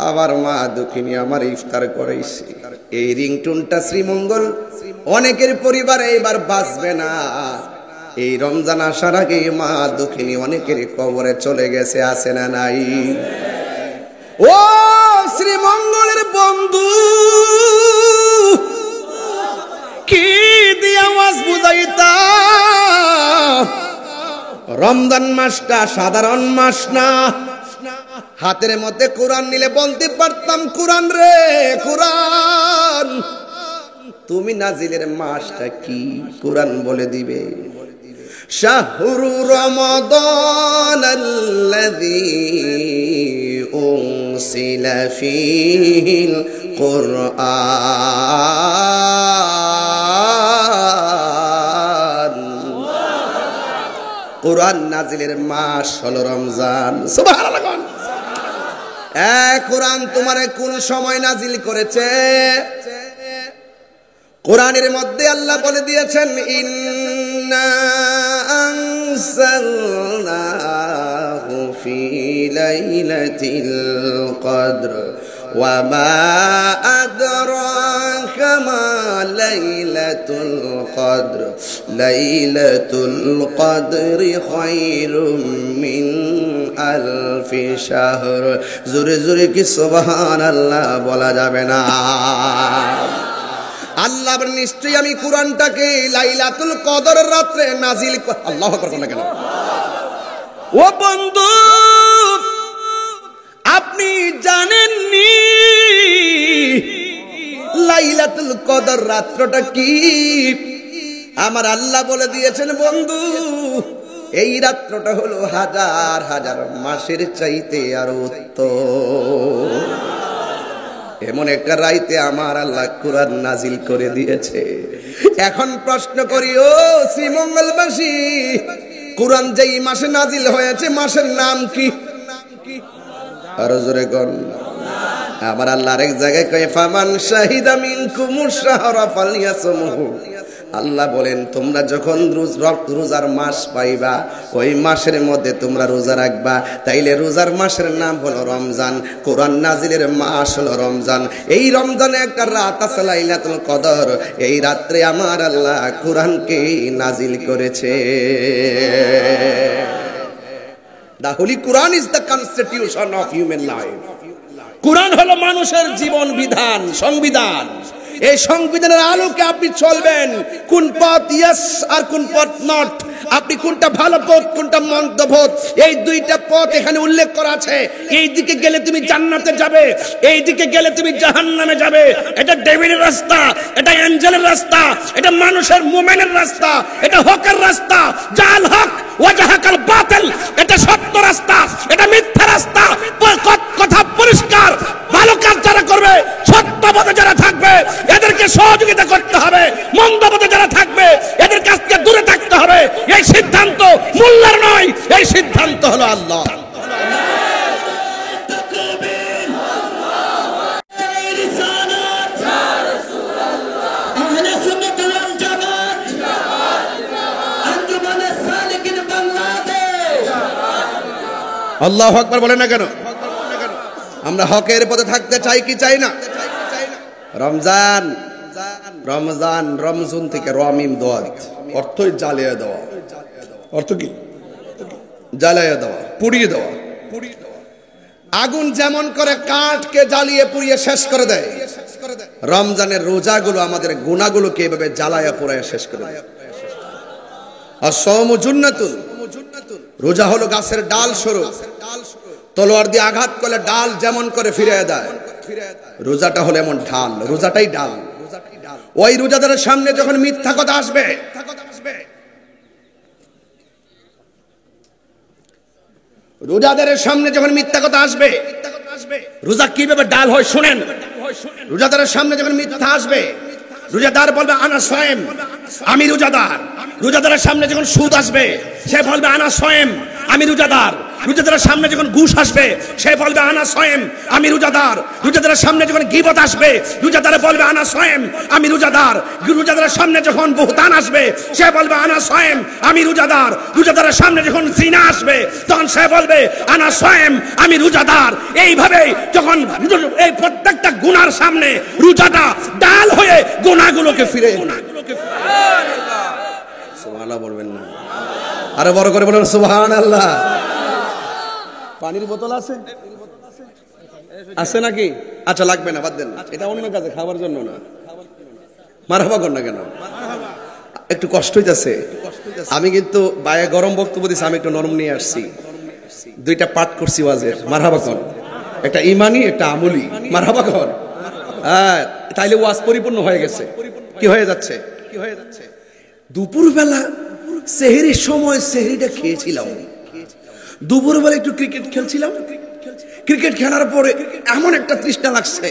আবার মা দুঃখিনী আমার ইফতার করাইছে এই রিংটোনটা শ্রীমঙ্গল অনেকের পরিবারে এবার বাঁচবে না এই রমজান আসার আগে মা দুঃখিনী অনেকের কবরে চলে গেছে আছে না নাই ও শ্রীমঙ্গলের বন্ধু কি দিয়ে আওয়াজ বুঝাইতা রমজান মাসটা সাধারণ মাস না হাতের মধ্যে কোরআন নিলে বলতে পারতাম কোরআন রে কোরআন তুমি নাজিলের মাসটা কি কোরআন বলে দিবে শাহরু রমাদানাল্লাযী উনসিলা ফীহিল কুরআন। কুরআন নাজিলের মাস হলো রমজান। সুবহানাল্লাহ। কুরআন তোমারে কোন সময় নাজিল করেছে? কোরআনের মধ্যে আল্লাহ বলে দিয়েছেন, ইন্না আনজালনাহু ফি লাইলাতিল কদর ওয়া মা আদরাকা মা লাইলাতুল কদর লাইলাতুল কদরি খায়রুম মিন আলফি শাহর। জোরে জোরে কি সুবহানাল্লাহ বলা যাবে না? আল্লাহ নিশ্চয়ই আমি কুরআনটাকে লাইলাতুল কদর রাতে নাজিল আল্লাহু আকবার বলেন কেন? ও বন্ধু, আপনি জানেননি লাইলাতুল কদর রাতটা কি? আমার আল্লাহ বলে দিয়েছেন, বন্ধু এই রাতটা হলো হাজার হাজার মাসের চাইতে আরো উত্তম। এমন একটা রাইতে আমার আল্লাহ কোরআন নাজিল করে দিয়েছে। এখন প্রশ্ন করি, ও শ্রীমঙ্গলবাসী, কোরআন যেই মাসে নাজিল হয়েছে মাসের নাম কি? আরো জোরে কোন? আমার আল্লাহ আরেক জায়গায় কয়, ফামান শাহিদা মিনকুমুশ শাহরা ফালইয়াসমহু। আল্লাহ বলেন, তোমরা যখন রোজার মাস পাইবা ওই মাসের মধ্যে তোমরা রোজা রাখবা। তাইলে রোজার মাসের নাম হলো রমজান, কোরআন নাজিলের মাস হলো রমজান। এই রমজানে একটা রাত আছে লাইলাতুল কদর, এই রাত্রে আমার আল্লাহ কোরআনকে নাজিল করেছে। The Holy Quran is the constitution of human life. কোরআন হলো মানুষের জীবন বিধান, সংবিধান। এই সংবিধানের আলোকে আপনি চলবেন। কোন পথ ইয়েস আর কোন পথ নট, আপনি কোনটা ভালো পথ কোনটা মন্দ পথ, এই দুইটা পথ এখানে উল্লেখ করা আছে। এই দিকে গেলে তুমি জান্নাতে যাবে, এই দিকে গেলে তুমি জাহান্নামে যাবে। এটা ডেভিলের রাস্তা, এটা অ্যাঞ্জেলের রাস্তা, এটা মানুষের মুমিনের রাস্তা, এটা হকের রাস্তা। জাল হক ওয়াজাহাকাল বাতিল, এটা সত্য রাস্তা, এটা মিথ্যা রাস্তা। কথা পরিষ্কার। ভালো কাজ যারা করবে, সত্য পথে যারা থাকবে, এদেরকে সহযোগিতা করতে হবে। মন্দ পথে যারা থাকবে, এদের কাছ থেকে দূরে থাকতে হবে। এই সিদ্ধান্ত মোল্লার নয়, এই সিদ্ধান্ত হলো আল্লাহ। আল্লাহু আকবার বলেন না কেন? আমরা হকের পথে থাকতে চাই কি চাই না? রমজান, রমজান রমজুন থেকে রমিম দোয়াত, অর্থই জ্বালিয়ে দেওয়া। অর্থ কি? জ্বালিয়ে দেওয়া, পুড়িয়ে দেওয়া। আগুন যেমন করে কাঠকে জ্বালিয়ে পুড়িয়ে শেষ করে দেয়, রমজানের রোজাগুলো আমাদের গুনাহগুলোকে এভাবে জ্বালায়া পুড়ায় শেষ করে দেয়। আসসামু জুন্নাতুন, রোজা হলো গাছের ডাল স্বরূপ। তলোয়ার দিয়ে আঘাত করলে ডাল যেমন করে ফিরে দেয়, রোজাটা হলো এমন ঢাল, রোজাটাই ডাল। ওই রোজাদারের সামনে যখন মিথ্যা কথা আসবে, রোজাদারের সামনে যখন মিথ্যা কথা আসবে, রোজা কিভাবে ডাল হয় শুনেন। রোজাদারের সামনে যখন মিথ্যা আসবে, রোজাদার বলবে আনা সায়েম, আমি রোজাদার। রোজাদারের সামনে যখন সুদ আসবে, সে বলবে আনা সায়েম, আমি রোজাদার। রোজাদারের সামনে যখন ঘুষ আসবে, সে বলবে আনা সায়েম, আমি রোজাদার। রোজাদারের সামনে যখন গীবত আসবে, রোজাদার বলবে আনা সায়েম, আমি রোজাদার। রোজাদারের সামনে যখন বুহতান আসবে, সে বলবে আনা সায়েম, আমি রোজাদার। রোজাদারের সামনে যখন জিনা আসবে, তখন সে বলবে আনা সায়েম, আমি রোজাদার। এইভাবে যখন এই প্রত্যেকটা গুনার সামনে রোজাটা ডাল হয়ে গুনাহগুলোকে ফিরে। সুবহানাল্লাহ বলবেন না? আরো বড় করে বলেন সুবহানাল্লাহ। পানির বোতল আছে? আছে নাকি? আচ্ছা লাগবে না, বাদ দেন, এটা অন্য কাজে, খাবার জন্য না। মারহাবা কর না কেন? একটু কষ্ট হইতাছে। আমি কিন্তু বায়ে গরম বক্তব্য দিছি, আমি একটু নরম নিয়ে আসছি। দুইটা পাঠ করছি ওয়াজের। মারহাবা কর, একটা ইমানি একটা আমলি। মারহাবা কর। হ্যাঁ, তাইলে ওয়াজ পরিপূর্ণ হয়ে গেছে। কি হয়ে যাচ্ছে? দুপুরবেলা সেহরির সময় সেহরিটা খেয়েছিলাম, দুপুরবেলা একটু ক্রিকেট খেলছিলাম, ক্রিকেট খেলার পরে এমন একটা তৃষ্ণা লাগছে,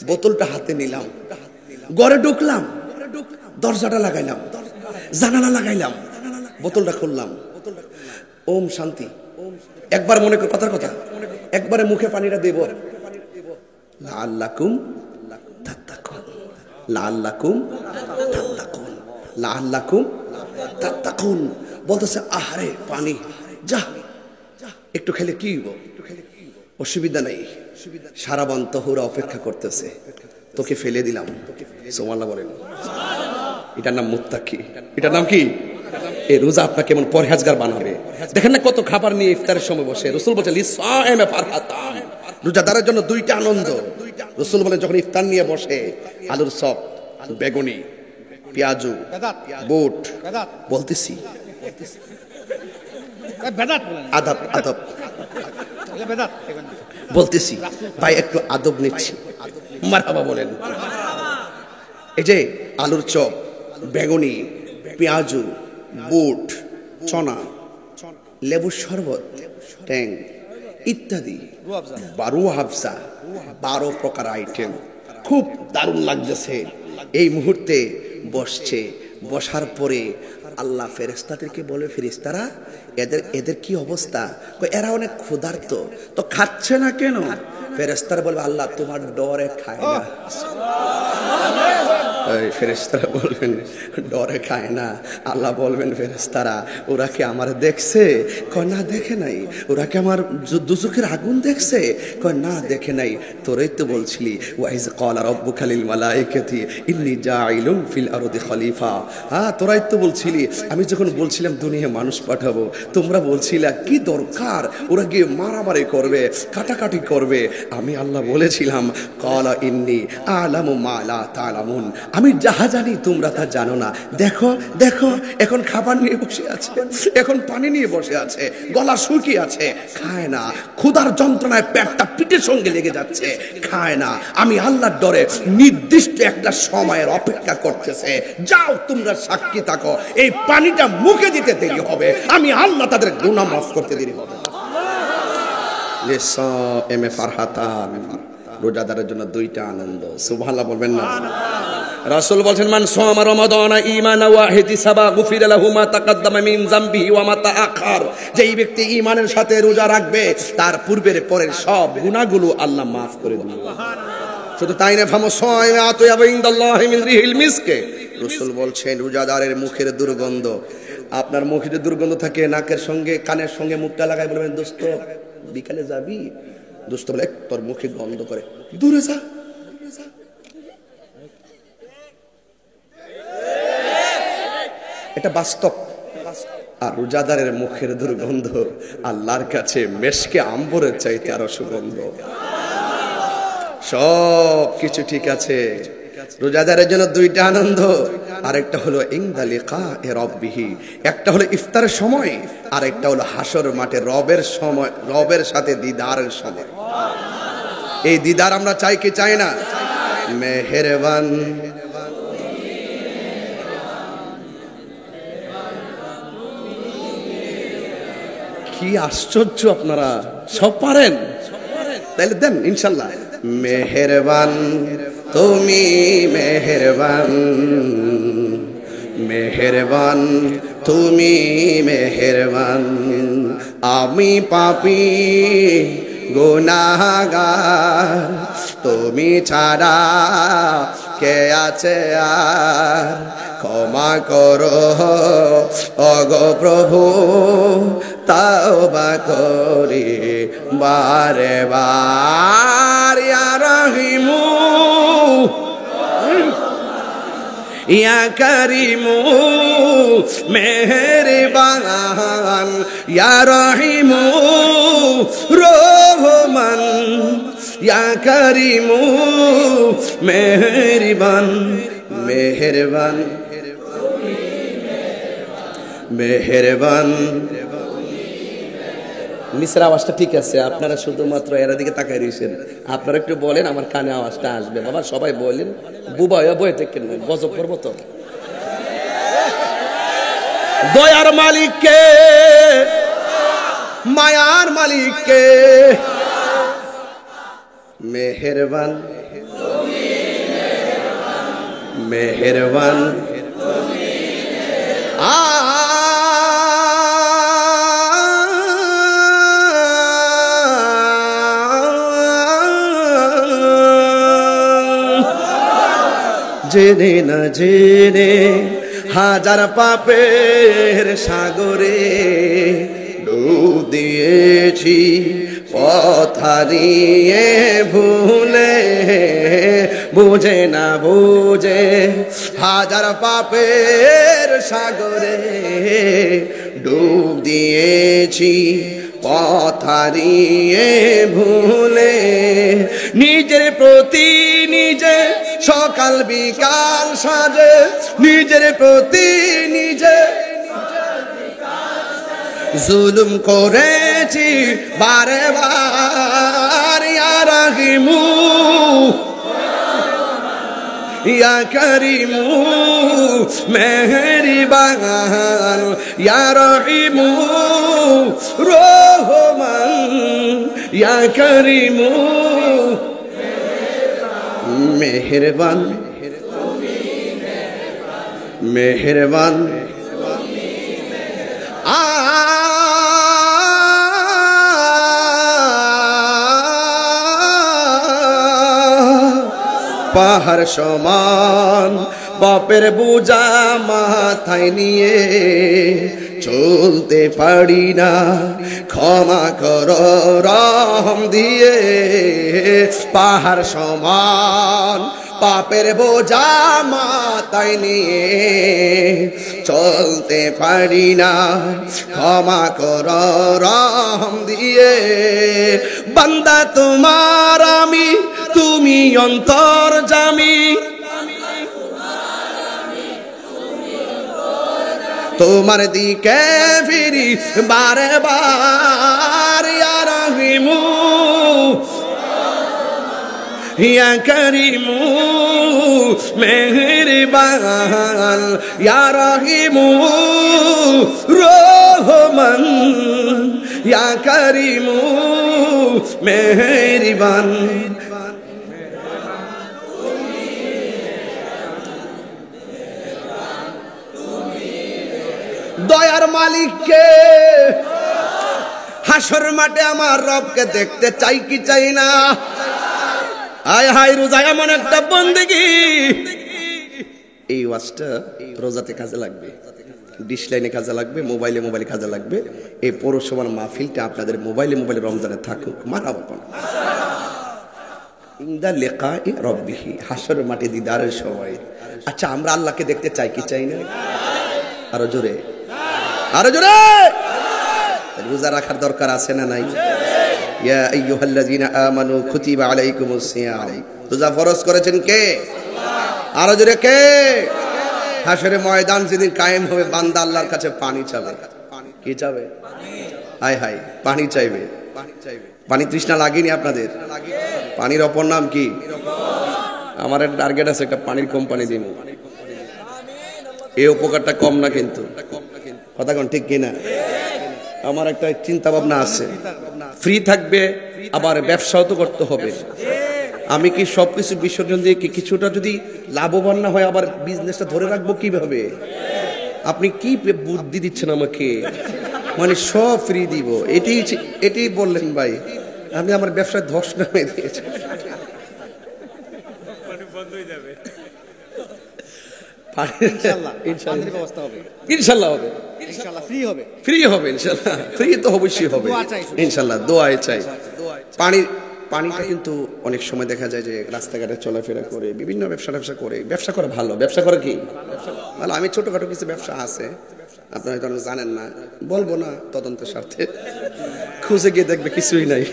বোতলটা হাতে নিলাম, ঘরে ঢুকলাম, দরজাটা লাগাইলাম, জানালা লাগাইলাম, বোতলটা খুললাম, ওম শান্তি, একবার মনে কর কথার কথা, একবারে মুখে পানিটা দেব, লাআল্লাকুম তাত্তাকুন, লাআল্লাকুম তাত্তাকুন, লাআল্লাকুম তাত্তাকুন। বলতেছে আহারে পানি, যা একটু খেলে কি হইব, অসুবিধা নাই, সারাবান তহুরা অপেক্ষা করতেছে, তোকে ফেলে দিলাম। সুবহানাল্লাহ বলেন। এটার নাম মুত্তাকি। এটার নাম কি? এই রোজা আপনাকে কেমন পরহেজগার বানাবে। দেখেন না কত খাবার নিয়ে ইফতারের সময় বসে। রাসূল বলেন লিসাইমে ফারহাতান, রোজাদারের জন্য দুইটা আনন্দ। রাসূল বলেন যখন ইফতার নিয়ে বসে, আলুর চপ, বেগুনি, পেঁয়াজু, বুট, বলতেছি আদব আদব বলতেছি ভাই, একটু আদব নিচ্ছি, মারহাবা বলেন। এই যে আলুর চপ, বেগুনি, পেঁয়াজু, বুট, চনা, লেবুর শরবত, ট্যাং ইত্যাদি, 12 হাফসা, 12 প্রকার আইটেম, খুব দারুণ লাগতেছে। এই মুহূর্তে বসছে, বসার পরে আল্লাহ ফেরেশতাদেরকে বলে, ফেরেশতারা এদের কি অবস্থা? এরা অনেক ক্ষুধার্ত, তো খাচ্ছে না কেন? ফেরেশতারা বলবে আল্লাহ তোমার ডরে খায় না। ফেরেশতারা বলবেন ডরে খায় না। আল্লাহ বলবেন ফেরেশতারা ওরা কি আমার দেখছে? কয় না দেখে নাই। ওরা কি আমার দুজকের আগুন দেখছে? কয় না দেখে নাই। তোরাই তো বলছিলি ওয়াইজ ক্বালা রাব্বুকা লিল মালাইকাতি ইন্নী জাইলুন ফিল আরদি খলিফা। হ্যাঁ, তোরাই তো বলছিলি, আমি যখন বলছিলাম দুনিয়ায় মানুষ পাঠাবো, তোমরা বলছিলে কি দরকার, ওরা গিয়ে মারামারি করবে, কাটাকাটি করবে। আমি আল্লাহ বলেছিলাম ক্বালা ইন্নী আ'লামু মা লা তা'লামুন, আমি যাহা জানি তোমরা তা জানো না। দেখো দেখো, এখন খাবার নিয়ে বসে আছে, এখন পানি নিয়ে বসে আছে, গলা শুকিয়ে আছে, খায় না, ক্ষুধার যন্ত্রণায় পেটটা পিঠের সঙ্গে লেগে যাচ্ছে, খায় না। আমি আল্লাহর ডরে নির্দিষ্ট একটা সময়ের অপেক্ষা করতেছে। যাও তোমরা সাক্ষী থাকো, এই পানিটা মুখে দিতে দেরি হবে, আমি আল্লাহ তাদের গুনাহ মাফ করতে দেরি হবে। লিসাইমে ফারহাতান, রোজাদারের জন্য দুইটা আনন্দ। সুবহানাল্লাহ বলবেন না? রাসূল বলেন মান সামা রমাদান ঈমানা ওয়া ইহতিসাবা গুফিরা লাহু মা তাকাদ্দামা মিন যামবিহি ওয়া মা তাআখার। যেই ব্যক্তি ঈমানের সাথে রোজা রাখবে, তার পূর্বের পরের সব গুনাহগুলো আল্লাহ maaf করে দিবেন। সুবহানাল্লাহ। শুধু তাই না, ফামু সাইমা আতয়াবা ইনদাল্লাহি মিন রিহিল মিসকে। রাসূল বলেন রোজাদারের মুখের দুর্গন্ধ, আপনার মুখে যে দুর্গন্ধ থাকে, নাকের সঙ্গে কানের সঙ্গে মুখটা লাগায় বলবেন দোস্ত বিকালে যাবি? দোস্ত বলে তোর মুখে গন্ধ করে, দূরে যা। এটা বাস্তব। আর রোজাদারের মুখের দুর্গন্ধ আল্লাহর কাছে মেশকে আম্বরের চাইতে আরো সুগন্ধ। সব কিছু ঠিক আছে, রোজাদারের জন্য দুইটা আনন্দ, আরেকটা হলো ইনদা লিকায়ে রাব্বিহি, একটা হলো ইফতারের সময়, আর একটা হলো হাসর মাঠে রবের সময়, রবের সাথে দিদারের সময়। এই দিদার আমরা চাই কি চাই না? মেহেরবান কি আশ্চর্য, আপনারা সব পারেন, তাইলে দেন ইনশাল্লাহ। মেহেরবান তুমি মেহেরবান, মেহেরবান তুমি মেহেরবান, আমি পাপী গুনাহগার, তুমি ছাড়া কে আছে আর, ক্ষমা করো ওগো প্রভু, তাওবা করি বারে বার। ইয়া রহিমু ইয়া করিমু মেহেরবান, ইয়া রহিমু রহমান, ইয়া করিমু মেহেরবান, মেহেরবান মেহেরবান। নিচের আওয়াজটা ঠিক আছে, আপনারা শুধুমাত্র এর দিকে তাকাই রয়েছেন। আপনারা একটু বলেন, আমার কানে আওয়াজটা আসবে। বাবা সবাই বলেন, বুবা বয়ে থেকে গজব করবো তো। দয়ার মালিককে, মায়ার মালিককে, মেহেরবান মেহেরবান জেনে না জেনে হাজার পাপের সাগরে ডুব দিয়েছি, পথ হারিয়ে ভুলে, বুঝে না বুঝে হাজার পাপের সাগরে ডুব দিয়েছি, পথ হারিয়ে ভুলে। নিজের প্রতি নিজে সকাল বিকাল সাজে, নিজের প্রতি নিজে জুলুম করেছি বারে বার। ইয়া রাহিমু ইয়া করিমু মেহেরবান, ইয়া রহিমু রহমান, ইয়া করিমু মেহেরবান মেহেরবান। পাহাড় সমান পাপের বোঝা মাথায় নিয়ে চলতে পারি না, ক্ষমা করো রহম দিয়ে। পাহাড় সমান পাপের বোঝা মাথায় নিয়ে চলতে পারি না, ক্ষমা করো রহম দিয়ে। বান্দা তোমার আমি, তুমি অন্তর্যামী, তোমার দিকে ফিরি বারে বার। ইয়া রাহিমু ইয়া করিমু মেহেরবান, ইয়া রাহিমু রহমান, ইয়া করিমু মেহেরবান। দয়ার মালিককে, হাসর মাঠে আমার রবকে দেখতে চাই কি চাই না? আয় হায়, রোজা এমন একটা বন্দেগী। এই ওয়াজটা রোজাতে কাজে লাগবে, ডিশ লাইনে কাজে লাগবে, মোবাইলে কাজে লাগবে। এই পৌরসভার মাহফিলটা আপনাদের মোবাইলে রমজানে থাকুক। মারহাবা। ইনদা লিকাই রব্বিহি, হাসর মাঠে দিদারের সময়। আচ্ছা, আমরা আল্লাহকে দেখতে চাই কি চাই না? আরো জোরে, আরো জোরে। রোজা রাখার দরকার আছে না নাই? ইয়া আইয়ুহাল্লাযীনা আমানু কুতিবা আলাইকুমুস সিয়াম, রোজা ফরজ করেছেন কে? আরো জোরে কে? হাসরে ময়দান যেদিন কায়েম হবে, বান্দা আল্লাহর কাছে পানি চাবে। কি চাবে? হায় হায়, পানি চাইবে। পানি তৃষ্ণা লাগেনি আপনাদের? পানির অপর নাম কি? আমার একটা টার্গেট আছে, একটা পানির কোম্পানি দিব। এই উপকারটা কম না কিন্তু, কথা কোন ঠিক কিনা? আমার একটা চিন্তা ভাবনা আছে, ফ্রি থাকবে আবার ব্যবসাও তো করতে হবে। আমি কি সবকিছু বিসর্জন দিয়ে কি কিছুটা যদি লাভবান না হয় আবার বিজনেসটা ধরে রাখবো কিভাবে? আপনি কি বুদ্ধি দিচ্ছেন আমাকে? মানে সব ফ্রি দিব, এটাই বললেন ভাই? আপনি আমার ব্যবসায় ধস নামে দিয়েছেন। পানিটা কিন্তু অনেক সময় দেখা যায় যে রাস্তাঘাটে চলাফেরা করে বিভিন্ন ব্যবসা করে। ব্যবসা করা ভালো, ব্যবসা করে কি ভালো। আমি ছোটখাটো কিছু ব্যবসা আছে, আপনারা হয়তো জানেন না, বলবো না তদন্তের স্বার্থে। খুঁজে গিয়ে দেখবে কিছুই নাই।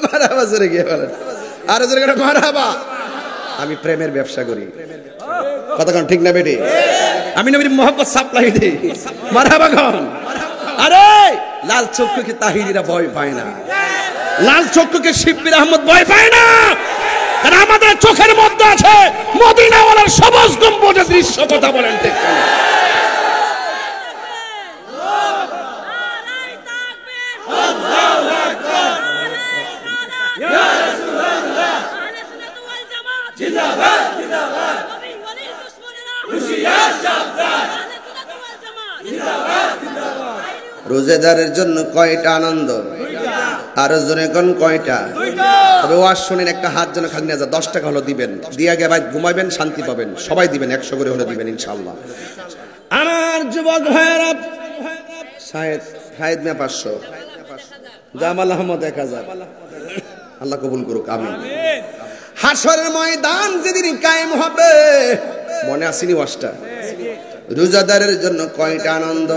মারহাবা জোরে গিয়ে বলেন, আরো জোরে করে মারহাবা। আমি প্রেমের ব্যবসা করি, কথা কোন ঠিক না বেটি? আমি নবীর মোহাম্মদ সাপ্লাই দিই, মারহাবা কোন? আরে লাল চক্ষুকে তাহিরিরা ভয় পায় না, লাল চক্ষুকে শিববির আহমদ ভয় পায় না। কারণ আমাদের চোখের মধ্যে আছে মদিনাওয়ালার সবুজ গম্বুজের দৃশ্য। কথা বলেন ঠিক কিনা? রোজাদারের জন্য কয়টা আনন্দ? আরো জোরে কোন কয়টা? তবে ওয়াজ শুনেন, একটা হাত যেন খালি না যায়। 10 টাকা হলো দিবেন, দিয়া গে ভাই ঘুমাইবেন, শান্তি পাবেন। সবাই দিবেন, 100 করে হলে দিবেন ইনশাআল্লাহ। আমার যুবক ভাইয়েরা, শাহেদ মিয়া 500, জামাল আহমদ 1000, আল্লাহ কবুল করুক, আমিন। হাসরের ময়দান যেদিন কায়েম হবে, মনে আসেনি ওয়াজটা? রোজাদারের জন্য কয়টা আনন্দ?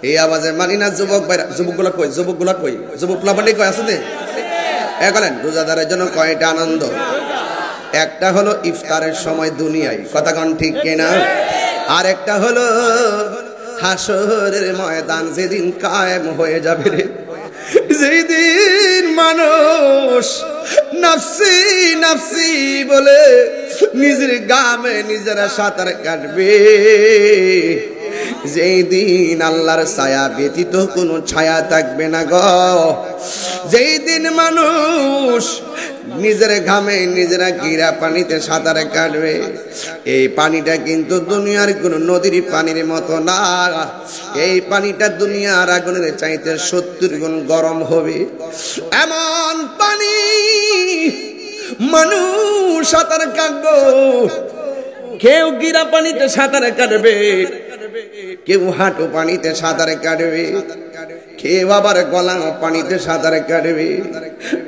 এই আওয়াজে মানি না যুবক ভাইরা? যুবকগুলা কই? যুবকগুলা কই? যুবক প্লাবান্ডি কই আছে রে? বলেন, রোজাদারের জন্য কয়টা আনন্দ? একটা হলো ইফতারের সময় দুনিয়ায়, কথা কোন ঠিক কিনা? আর একটা হলো হাসরের ময়দান যেদিন কায়েম হয়ে যাবে রে, যেই দিন মানুষ নাফসি নাফসি বলে নিজের গামে নিজেরা সাঁতার কাটবে, যেই দিন আল্লাহর ছায়া ব্যতীত কোনো ছায়া থাকবে না গো, যেই দিন মানুষ নিজের ঘামে নিজেরা গিরা পানিতে সাঁতার কাটবে, এই পানিটা কিন্তু দুনিয়ার কোন নদীর পানির মতো না। এই পানিটা দুনিয়ার আগুনের চাইতে 70 গুণ গরম হবে। এমন পানি মানুষ সাঁতার কাটবো, কেউ গিরা পানিতে সাঁতার কাটবে, কেউ হাঁটু পানিতে সাঁতার কাটবে, কেউ আবার গলা পানিতে সাঁতার কাটবে।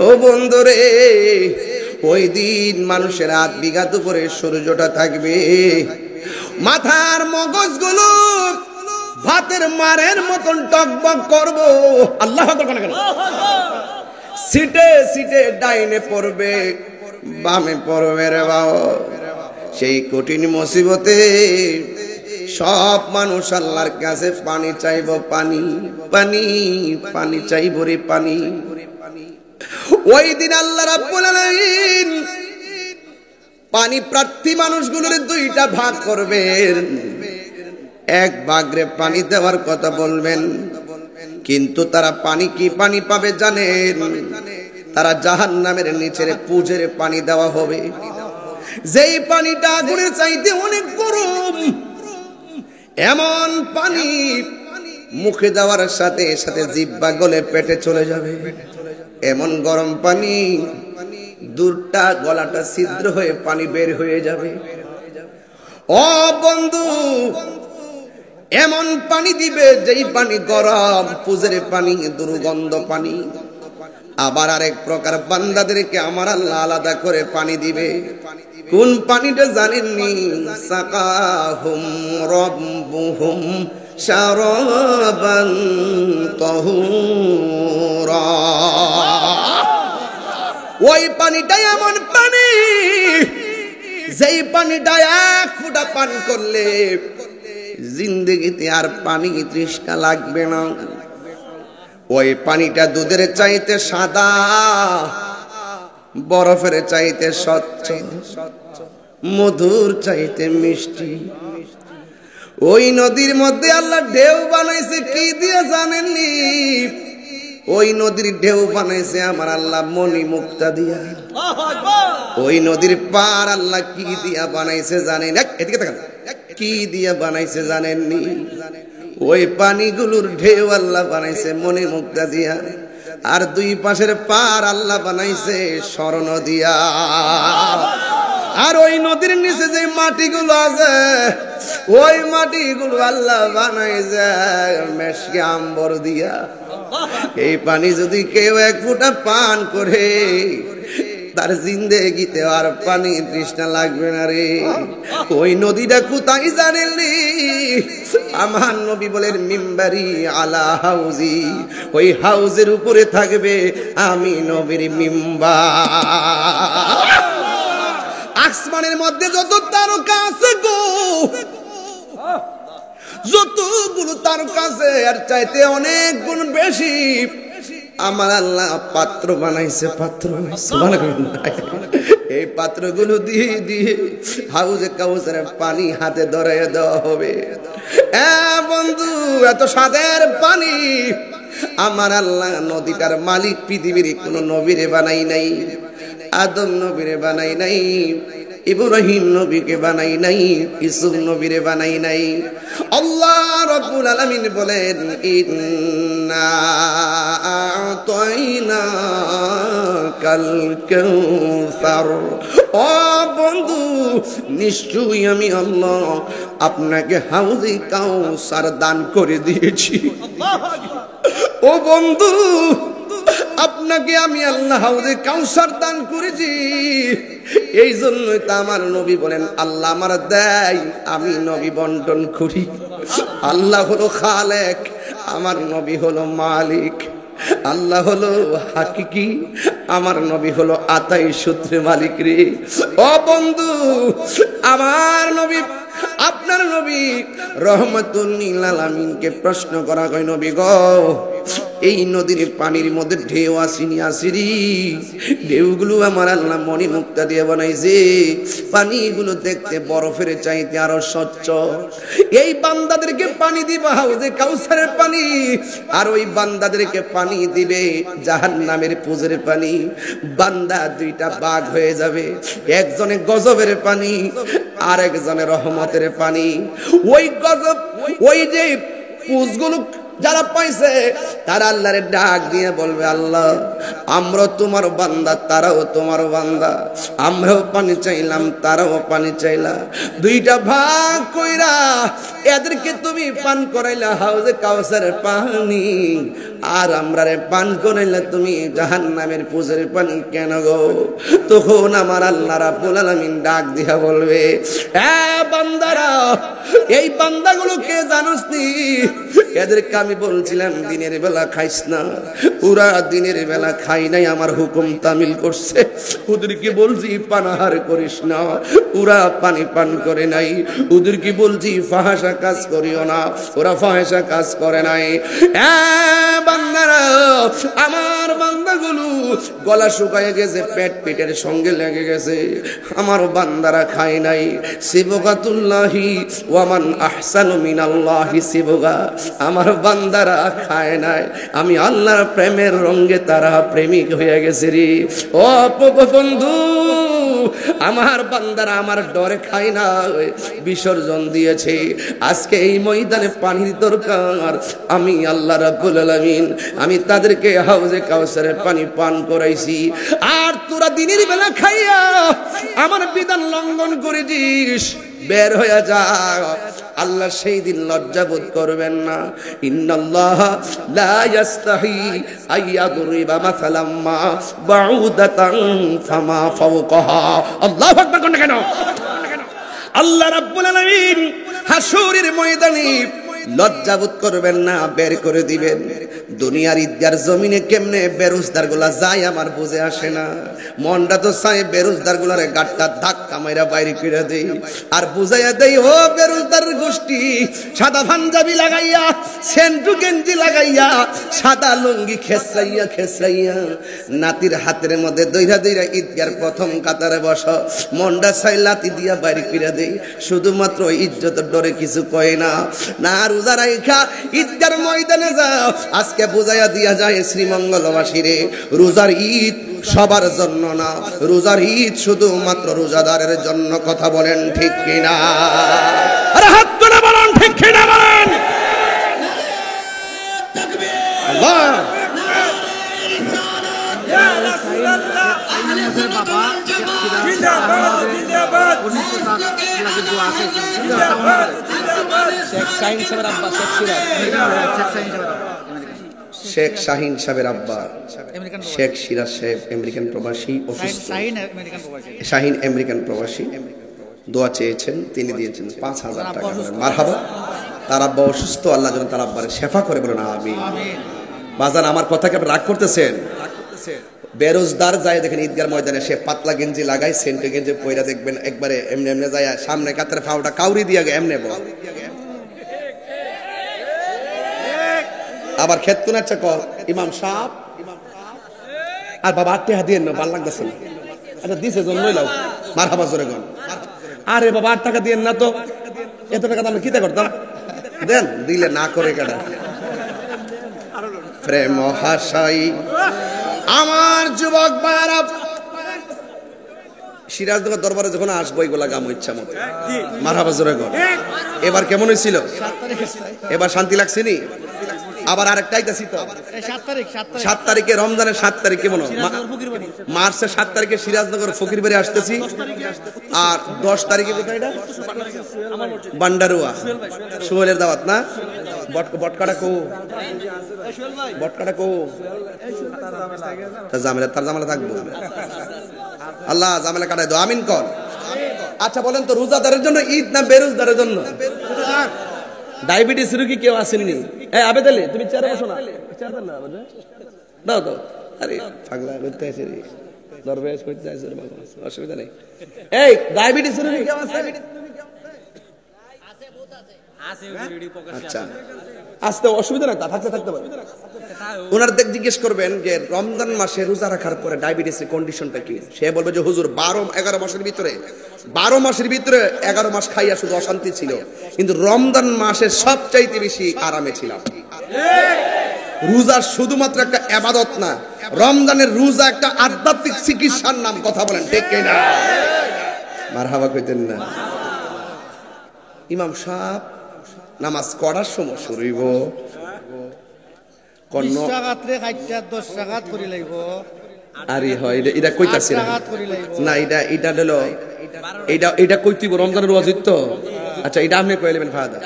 ও বন্ধুরে, ওই দিন মানুষের 8 বিঘা উপরে সূর্যটা থাকবে, মাথার মগজগুলো ভাতের মারের মতন টকবক করব। আল্লাহ আকবার। সিটে সিটে ডাইনে পড়বে, বামে পড়বে রে বাবা। সেই কঠিন মুসিবতে সব মানুষ আল্লাহর কাছে পানি চাইব, পানি পানি পানি চাইব রে পানি। ওই দিন আল্লাহ রাব্বুল আলামিন পানি প্রার্থী মানুষগুলোর 2টা ভাগ করবেন। এক ভাগরে পানি দেওয়ার কথা বলবেন, কিন্তু তারা পানি কি পানি পাবে জানেন? তারা জাহান্নামের নিচের পুজের পানি দেওয়া হবে, যেই পানিটা আগুনের চাইতে অনেক গরম। এমন পানি মুখে দেওয়ার সাথে সাথে জিহ্বা গলে পেটে চলে যাবে। এমন গরম পানি, দুধটা গলাটা ছিদ্র হয়ে পানি বের হয়ে যাবে। ও বন্ধু, এমন পানি দিবে যেই পানি গরম, পুজের পানি, দুর্গন্ধ পানি। আবার আরেক প্রকার বান্দাদেরকে আমার আল্লাহ আলাদা করে পানি দিবে। কোন পানিটা জানেননি? সাকাহুম রাব্বুহুম শারাবান তাহুরা। ওই পানিটা এমন পানি, যেই পানিটা 1 ফোঁটা পান করলে জিন্দেগিতে আর পানি তৃষ্ণা লাগবে না। ওই পানিটা দুধের চাইতে সাদা, বরফের চাইতে স্বচ্ছ, মধুর চাইতে মিষ্টি। ওই নদীর মধ্যে আল্লাহ ঢেউ বানাইছে কি দিয়ে জানেননি? ওই নদীর ঢেউ বানাইছে আমার আল্লাহ মণি মুক্তা দিয়া। ওই নদীর পার আল্লাহ কি দিয়া বানাইছে জানেন? এদিকে তাকান, কি দিয়া বানাইছে জানেননি? ওই পানিগুলোর ঢেউ আল্লাহ বানাইছে মণি মুক্তা দিয়া, আর 2 পাশের পার আল্লাহ বানাইছে স্বর্ণ দিয়া। আর ওই নদীর নিচে যে মাটিগুলো আছে, ওই মাটিগুলো আল্লাহ বানাইছে মেশকে আম্বর দিয়া। এই পানি যদি কেউ 1 ফোঁটা পান করে, তার জিন্দেগিতে আর পানি তৃষ্ণা লাগবে না রে। ওই নদীটা কোথায় জানেননি? আমার নবী বলেন, মিম্বারি আলা হাউজি। ওই হাউজের উপরে থাকবে আমি নবীর মিম্বার। আসমানের মধ্যে যত তারকা আছে গো, যতগুলো তারকা আছে আর চাইতে অনেক গুণ বেশি আমার আল্লাহ পাত্র বানাইছে, পাত্র বানাইছে। এই পাত্রগুলো দিয়ে দিয়ে হাউজে কাউসারের পানি হাতে ধরাইয়া দেওয়া হবে। বন্ধু, এত স্বাদের পানি আমার আল্লাহ নদীটার মালিক পৃথিবীর কোন নবীরে বানাই নাই, আদম নবীরে বানাই নাই, ইব্রাহিম নবীকে বানাই নাই, ইউসুফ নবীরে বানাই নাই। আল্লাহ রাব্বুল আলামিন বলেন, ইন্না আ'তাইনাকাল কাউসার। ও বন্ধু, নিশ্চয়ই আমি আল্লাহ আপনাকে হাউজে কাউসার দান করে দিয়েছি। ও বন্ধু, আপনাকে আমি আল্লাহ হাউজে কাউসার দান করেছি। এই জন্যই তো আমার নবী বলেন, আল্লাহ আমার দেয়, আমি নবী বন্টন করি। আল্লাহ হলো খালেক, আমার নবী হলো মালিক। আল্লাহ হলো হাকিকি, আমার নবী হলো আতাই সূত্রে মালিক রে। ও বন্ধু, আমার নবী, আপনার নবী রহমাতুল লিল আলামিনকে প্রশ্ন করা হয়, নবী গো, এই নদীর পানির মধ্যে ঢেউ আসিনি আসিরি, ঢেউগুলো আমার আল্লাহ মনি মুক্তা দিয়ে বানাইছে, পানিগুলো দেখতে বরফের চাইতে আরো স্বচ্ছ। এই বান্দাদেরকে পানি দিবা হাউজে কাউসারের পানি, আর ওই বান্দাদেরকে পানি দিবে জাহান্নামের পুজের পানি। বান্দা দুইটা ভাগ হয়ে যাবে, একজনে গজবের পানি, আর একজনে রহমতের পানি। ওই গজব, ওই যে পুজগুলো যারা পাইছে তারা আল্লাহরে ডাক দিয়ে বলবে, আল্লাহ আমরা তোমার বান্দা, তারাও তোমার বান্দা, আমরাও পানি চাইলাম, তারাও পানি চাইলা, দুইটা ভাগ কইরা এদেরকে তুমি পান করাইলা হাউজে কাউসারের পানি, আর আমরারে পান করাইলা তুমি জাহান্নামের পুজের পানি কেন গো? তখন আমার আল্লাহ রাব্বুল আলামিন ডাক দিয়া বলবে, বান্দারা, এই বান্দাগুলোকে জানোস নি? এদেরকে আমি বলছিলাম দিনের বেলা খাইস না, ওরা দিনের বেলা খাই নাই, আমার হুকুম তামিল করছে। ওদেরকে বলছি পানাহার করিস না, ওরা পানি পান করে নাই। ওদেরকে বলছি ফাহাসা কাজ করিও না, ওরা ফাহাসা কাজ করে নাই। বান্দারা, আমার বান্দাগুলো গলা শুকায় গেছে, পেট পেটের সঙ্গে লেগে গেছে, আমার বান্দারা খায় নাই। সিবগাতুল্লাহি ওয়া মান আহসানু মিনাল্লাহি সিবগা, আমার বান্দারা খায় নাই, আমি আল্লাহর প্রেমের রঙে তারা প্রেমিক হয়ে গেছে রে। ও বন্ধু, আমার বান্দারা আমার ডরে খায় না, বিসর্জন দিয়েছে। আজকে এই ময়দানে পানির দরকার, আমি আল্লাহ রাব্বুল আলামিন আমি তাদেরকে হাউজে কাউসারের পানি পান করাইছি। আর তোরা দিনের বেলা খাইয়া আমার বিধান লঙ্ঘন করেছিস, বের হয়ে যা। আল্লাহ সেই দিন লজ্জাবোধ করবেন না। ইন্নাল্লাহ লা ইয়াস্তাহি আইয়াদরিবা মাসালাম মা বাউদাতান ফামা ফাওকাহা। আল্লাহু আকবার কোন কেন? আল্লাহ রাব্বুল আলামিন হাসরের ময়দানে লজ্জাবোধ করবেন না, বের করে দিবেন। দুনিয়ার ঈদগার জমিনে কেমনে বেরোজদার গুলা যায় আমার বুঝে আসে না। মনটা তো চাই বেরোজদার গুলার গাটটা ধাক্কা মাইরা বাইরে করে দেই, আর বুঝাইয়া দেই, ও বেরোজদার গোষ্ঠী, সাদা পাঞ্জাবি লাগাইয়া, সেন্টু গেঞ্জি লাগাইয়া, সাদা লুঙ্গি খেসরাইয়া খেসরাইয়া নাতির হাতের মধ্যে দইরা দইরা ঈদগার প্রথম কাতারে বস। মনটা চাই লাতি দিয়া বাইরে করে দেই, শুধুমাত্র ইজ্জতের ডরে কিছু কয় না। না, রোজা রাইখা ঈদগার ময়দানে যাও, আজকে বুঝাইয়া দিয়া যায় শ্রীমঙ্গলবাসীরে, রোজার ঈদ সবার জন্য না, রোজার ঈদ শুধুমাত্র রোজাদারের জন্য। কথা বলেন ঠিক কিনা? আরে হাত তুলে বলেন ঠিক কিনা বলেন। আল্লাহ শেখ শাহিন সাহেবের আব্বা শেখ সিরাজ সাহেব আমেরিকান প্রবাসী, শাহিন আমেরিকান প্রবাসী, দোয়া চেয়েছেন, তিনি দিয়েছেন 5,000 টাকা। মারহাবা। তার আব্বা অসুস্থ, আল্লাহ যেন তার আব্বারে শেফা করে, বলেন আমিন। বাজান, আমার কথা কি আপনি রাগ করতেছেন? বেরোজদার যায় দেখেন ঈদগার ময়দানে, সে পাতলা গেঞ্জি লাগাই, সেন্টু গেঞ্জি পয়রা দেখবেন একবারে এমনি এমনি যায়, সামনে কাতারে ফাউটা কাউরি দিয়া গে এমনি বল। আবার খেত কোন আচ্ছা কর ইমাম সাহেব, আর বাবা আটটি হাত দিয়ে ভাল লাগতেছে না, আচ্ছা দিছে জন্যই লাও মারহাবা জোরে কোন। আরে বাবা 8 টাকা দিয়েন না তো, এত টাকা তো আমরা কিতা করতাম, দেন দিলে না করে কেডা। প্রেম হাসাই আমার যুবক ভাইরা, সিরাজনগর দরবারে যখন আসবো এগুলা গাম ইচ্ছা মতো মারহাবা জোরে কোন। এবার কেমন হয়েছিল, এবার শান্তি লাগছে নি? আবার আরেকটা আইতাছি তো 7 তারিখে, রমজানের 7 তারিখে মনে মার্চের 7 তারিখে সিরাজনগর ফকিরবাড়ি আসতেছি। আর 10 তারিখে কোথায় এটা বান্ডারুয়া সোহেলের দাওয়াত না? বটকাটা কো, বটকাটা কো, তার জামেলা থাকবো। আল্লাহ জামেলা কাটাই দাও, আমিন কর। আচ্ছা বলেন তো, রোজাদারের জন্য ঈদ না বেরোজদারের জন্য? ডায়াবেটিস রোগী কেউ আসেননি? আবেদ আলী তুমি চেয়ারে বসো না, দাও দাও। আরে পাগলা করতে আসে রে, দরবেশ করতে আসে রে, অসুবিধা নেই। এই ডায়াবেটিস রোগী কেউ আছে? আচ্ছা আসতে অসুবিধা নাই, থাকতে পারে। ওনার দেখ জিজ্ঞেস করবেন যে রমজান মাসে রোজা রাখার পরে ডায়াবেটিসের কন্ডিশনটা কি? সে বলবে যে হুজুর 11 মাসের ভিতরে 11 মাস খাইয়া শুধু অশান্তি ছিল, কিন্তু রমজান মাসে সবচাইতে বেশি আরামে ছিলাম। রোজা শুধুমাত্র একটা ইবাদত না, রমজানের রোজা একটা আধ্যাত্মিক চিকিৎসার নাম। কথা বলেন ঠিক কিনা? মারহাবা কইতেন না? ইমাম সাহেব নামাজ করার সময় শুরু হইব, আরে হয় এটা কইতাছি না, এটা হলো এটা কইতিব রমজানের রোজা তো। আচ্ছা এটা আপনি কই নেবেন ফায়দা,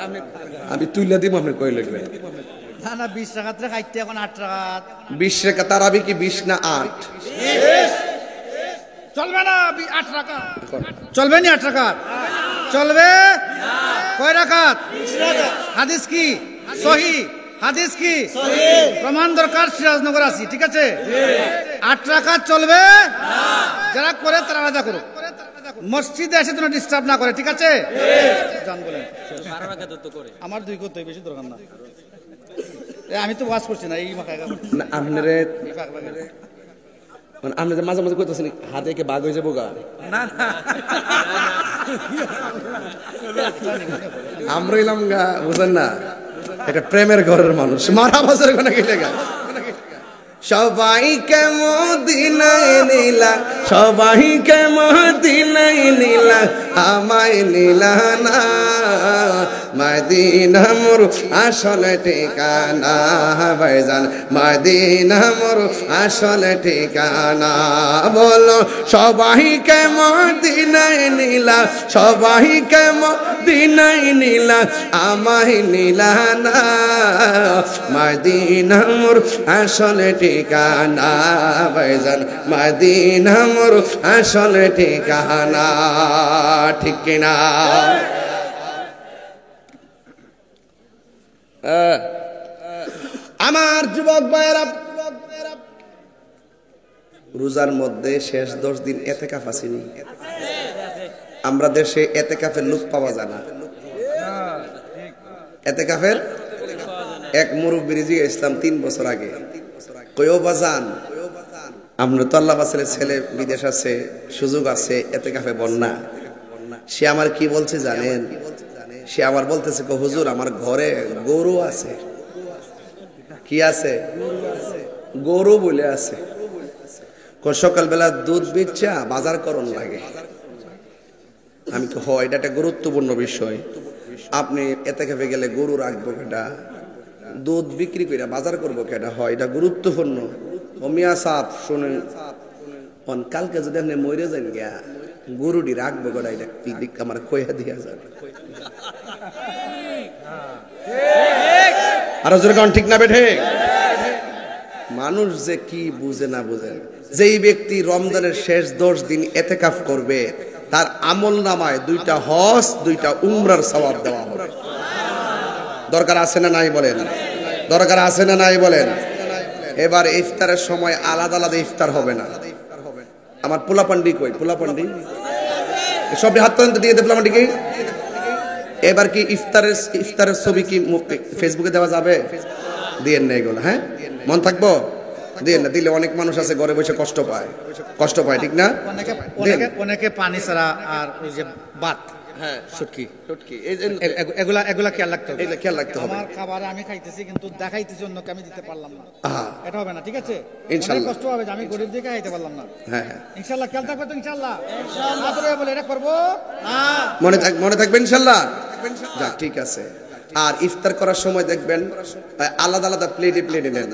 আমি তুইলা দিব, আপনি কই লিখবেন। না না 20 টাকা খাইতে এখন 8 টাকা। 20 টাকা তারাবি কি 20 না 8? চলবে না 8 টাকা, চলবে না 8 টাকা, চলবে কয় রাকাত? হাদিস কি সহি? হাদিস কি প্রমাণ দরকার? সিরাজনগর আছি, ঠিক আছে? 8 রাকাত চলবে, যারা করে তারা আলাদা করো, মসজিদে এসে তোমরা ডিস্টার্ব না করে, ঠিক আছে? জান বলেন 12 রাকাত তো করে, আমার 2 করতে বেশি দরকার না। আমি তো ওয়াজ করছি না, এই না আপনারে মানে আপনি যে মাঝে মাঝে কইতেছেন হাতে কে বাঘ হয়ে যাবো গা, না না আমরা এলাম গা, বুঝেন না, এটা প্রেমের ঘরের মানুষ। মারা বছর কোনে গেলে গা, সবাইকে মদিনায় নিলা, সবাইকে মদিনায় নিলা, আমায় নিলা না। মদিনা মোর আসল ঠিকানা ভাইজান, মদিনা মোর আসল ঠিকানা। বলো সবাইকে মদিনায় নিলা, সবাইকে মদিনায় নিলা, আমায় নিলা না। মদিনা মোর আসল ঠিকানা ভাইজান, মদিনা মোর আসল ঠিকানা, ঠিক কিনা? আমার যুবক ভাইয়েরা, রোজার মধ্যে শেষ 10 দিন এতেকাফ আসেনি? আমরা দেশে এতেকাফের লুক পাওয়া যায় না। এতেকাফের এক মুরব্বি ইসলাম 3 বছর আগে কয়ও বাজান, আমরা তো আল্লাহ বাসের ছেলে বিদেশ আছে, সুযোগ আছে, এতেকাফে বন্যা। সে আমার কি বলছে জানেন? সে আমার বলতেছে হুজুর আমার ঘরে গরু আছে। কি আছে? গরু বলে আছে। সকালবেলা দুধ বেচা বাজার করণ লাগে। আমি তো হয় এটা একটা গুরুত্বপূর্ণ বিষয়। আপনি এতেকাফে গেলে গরু রাখবো কেটা, দুধ বিক্রি করে বাজার করবো কেটা, হয় এটা গুরুত্বপূর্ণ। মিয়া সাহেব শুনেন, কালকে যদি আপনি মরে যান গিয়া গরুটি রাখবো গোটা, এটা আমার কইয়া দিয়া যাবে। আর ঠিক না বেঠে? মানুষ যে কি বুঝে না বুঝে। যেই ব্যক্তি রমজানের শেষ 10 দিন এতেকাফ করবে, তার আমল নামায় 2টা হজ 2টা উমরার সওয়াব দেওয়া হবে। দরকার আছে না নাই বলেন? দরকার আছে না নাই বলেন? এবার ইফতারের সময় আলাদা আলাদা ইফতার হবে না। আমার পোলাপান্ডি কই? পোলাপান্ডি সব হাত পর্যন্ত দিয়ে দে। পোলাপান্ডি কি এবার কি ইফতারের ছবি কি ফেসবুকে দেওয়া যাবে? দিয়ে না এগুলো, হ্যাঁ মন থাকবো। দেন না, দিলে অনেক মানুষ আছে ঘরে বসে কষ্ট পায় ঠিক না? অনেকে পানি ছাড়া আর ওই যে ভাত, হ্যাঁ শুটকি, এই এগুলা খেয়াল রাখতে হবে। খেয়াল রাখতে হবে। আমার খাবারে আমি খাইতেছি কিন্তু দেখাইতেছি অন্যকে আমি দিতে পারলাম না, হ্যাঁ এটা হবে না, ঠিক আছে? ইনশাআল্লাহ। অনেক কষ্ট হবে যে আমি গরিব দিকে খাইতে পারলাম না। হ্যাঁ হ্যাঁ ইনশাআল্লাহ খেয়াল থাকবে তো, ইনশাআল্লাহ বলে এটা করবো না, মনে থাকবে ইনশাআল্লাহ। যাক ঠিক আছে। আর ইফতার করার সময় দেখবেন আলাদা আলাদা প্লেটে নেন,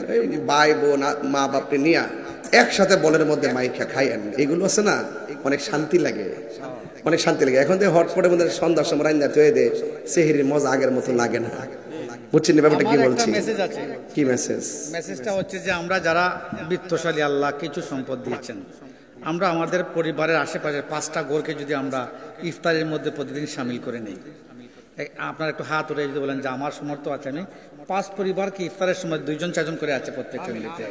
ভাই বোন মা বাপকে নিয়ে একসাথে বলের মধ্যে মাইখা খাইয়েন। এগুলো আছে না, অনেক শান্তি লাগে, অনেক শান্তি লাগে। এখন তো হটপটের মধ্যে সন্ধ্যার সময় রান্না তৈরি দেয়, সেহরির মজা আগের মতো লাগে না। বুঝছেন ব্যাপারটা কি বলছি? মেসেজ আছে। কি মেসেজ? মেসেজটা হচ্ছে যে আমরা যারা বিত্তশালী, আল্লাহ কিছু সম্পদ দিয়েছেন, আমরা আমাদের পরিবারের আশেপাশের 5টা ঘরকে যদি আমরা ইফতারের মধ্যে প্রতিদিন সামিল করে নেই, আপনার একটু হাত উঠে যদি বলেন যে আমার সামর্থ্য আছে, আমি 5 পরিবারকে ইফতারের সময় 2-4 করে আছে প্রত্যেক ফ্যামিলিতে,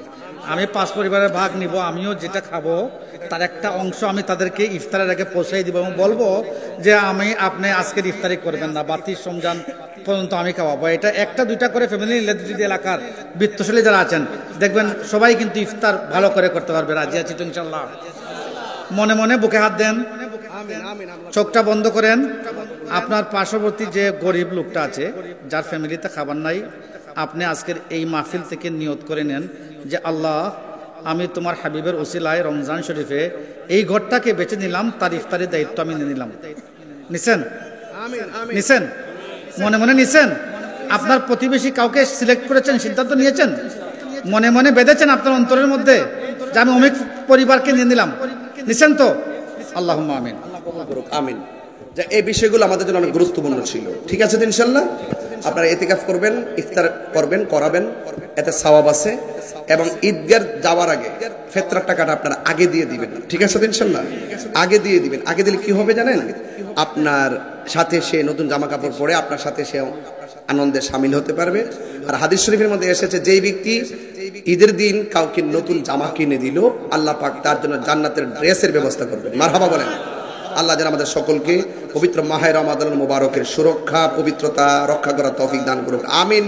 আমি 5 পরিবারের ভাগ নিব, আমিও যেটা খাবো তার একটা অংশ আমি তাদেরকে ইফতারের আগে পৌঁছাই দিব এবং বলবো যে আপনি আজকের ইফতারি করবেন না, বাতি রমজান পর্যন্ত আমি খাওয়াবো। এটা 1-2 করে ফ্যামিলি নিলে যদি এলাকার বিত্তশালী যারা আছেন দেখবেন সবাই কিন্তু ইফতার ভালো করে করতে পারবে। রাজি আছি তো ইনশাল্লাহ? মনে মনে বুকে হাত দেন, চোখটা বন্ধ করেন। আপনার পার্শ্ববর্তী যে গরিব লোকটা আছে, যার ফ্যামিলিতে খাবার নাই, আপনি আজকের এই মাহফিল থেকে নিয়ত করে নেন যে আল্লাহ, আমি তোমার হাবিবের ওসিলায় রমজান শরীফে এই ঘরটাকে বেছে নিলাম, তার ইফতারের দায়িত্ব আমি নিয়ে নিলাম। নিছেন? মনে মনে নিছেন? আপনার প্রতিবেশী কাউকে সিলেক্ট করেছেন, সিদ্ধান্ত নিয়েছেন, মনে মনে বেঁধেছেন আপনার অন্তরের মধ্যে যে আমি অমিক পরিবারকে নিয়ে নিলাম, নিছেন তো? আল্লাহুম্মা আমিন। আমিন। যে এই বিষয়গুলো আমাদের জন্য অনেক গুরুত্বপূর্ণ ছিল। ঠিক আছে ইনশাআল্লাহ? আপনারা ইতিকাফ করবেন, ইফতার করবেন, করাবেন, এতে সওয়াব আছে। এবং ঈদগাহ যাওয়ার আগে ফিতরার টাকাটা আপনারা আগে দিয়ে দিবেন। ঠিক আছে ইনশাআল্লাহ? আগে দিয়ে দিবেন। আগে দিলে কি হবে জানেন? আপনার সাথে সে নতুন জামা কাপড় পরে আপনার সাথে সে আনন্দে শামিল হতে পারবে। আর হাদিস শরীফের মধ্যে এসেছে, যেই ব্যক্তি ঈদের দিন কাউকে নতুন জামা কিনে দিল, আল্লাহ পাক তার জন্য জান্নাতের ড্রেসের ব্যবস্থা করবেন। মারহাবা বলেন। আল্লাহ যেন আমাদের সকলকে পবিত্র মাহে রমাদান মুবারকের সুরক্ষা, পবিত্রতা রক্ষা করার তৌফিক দান করুক। আমিন।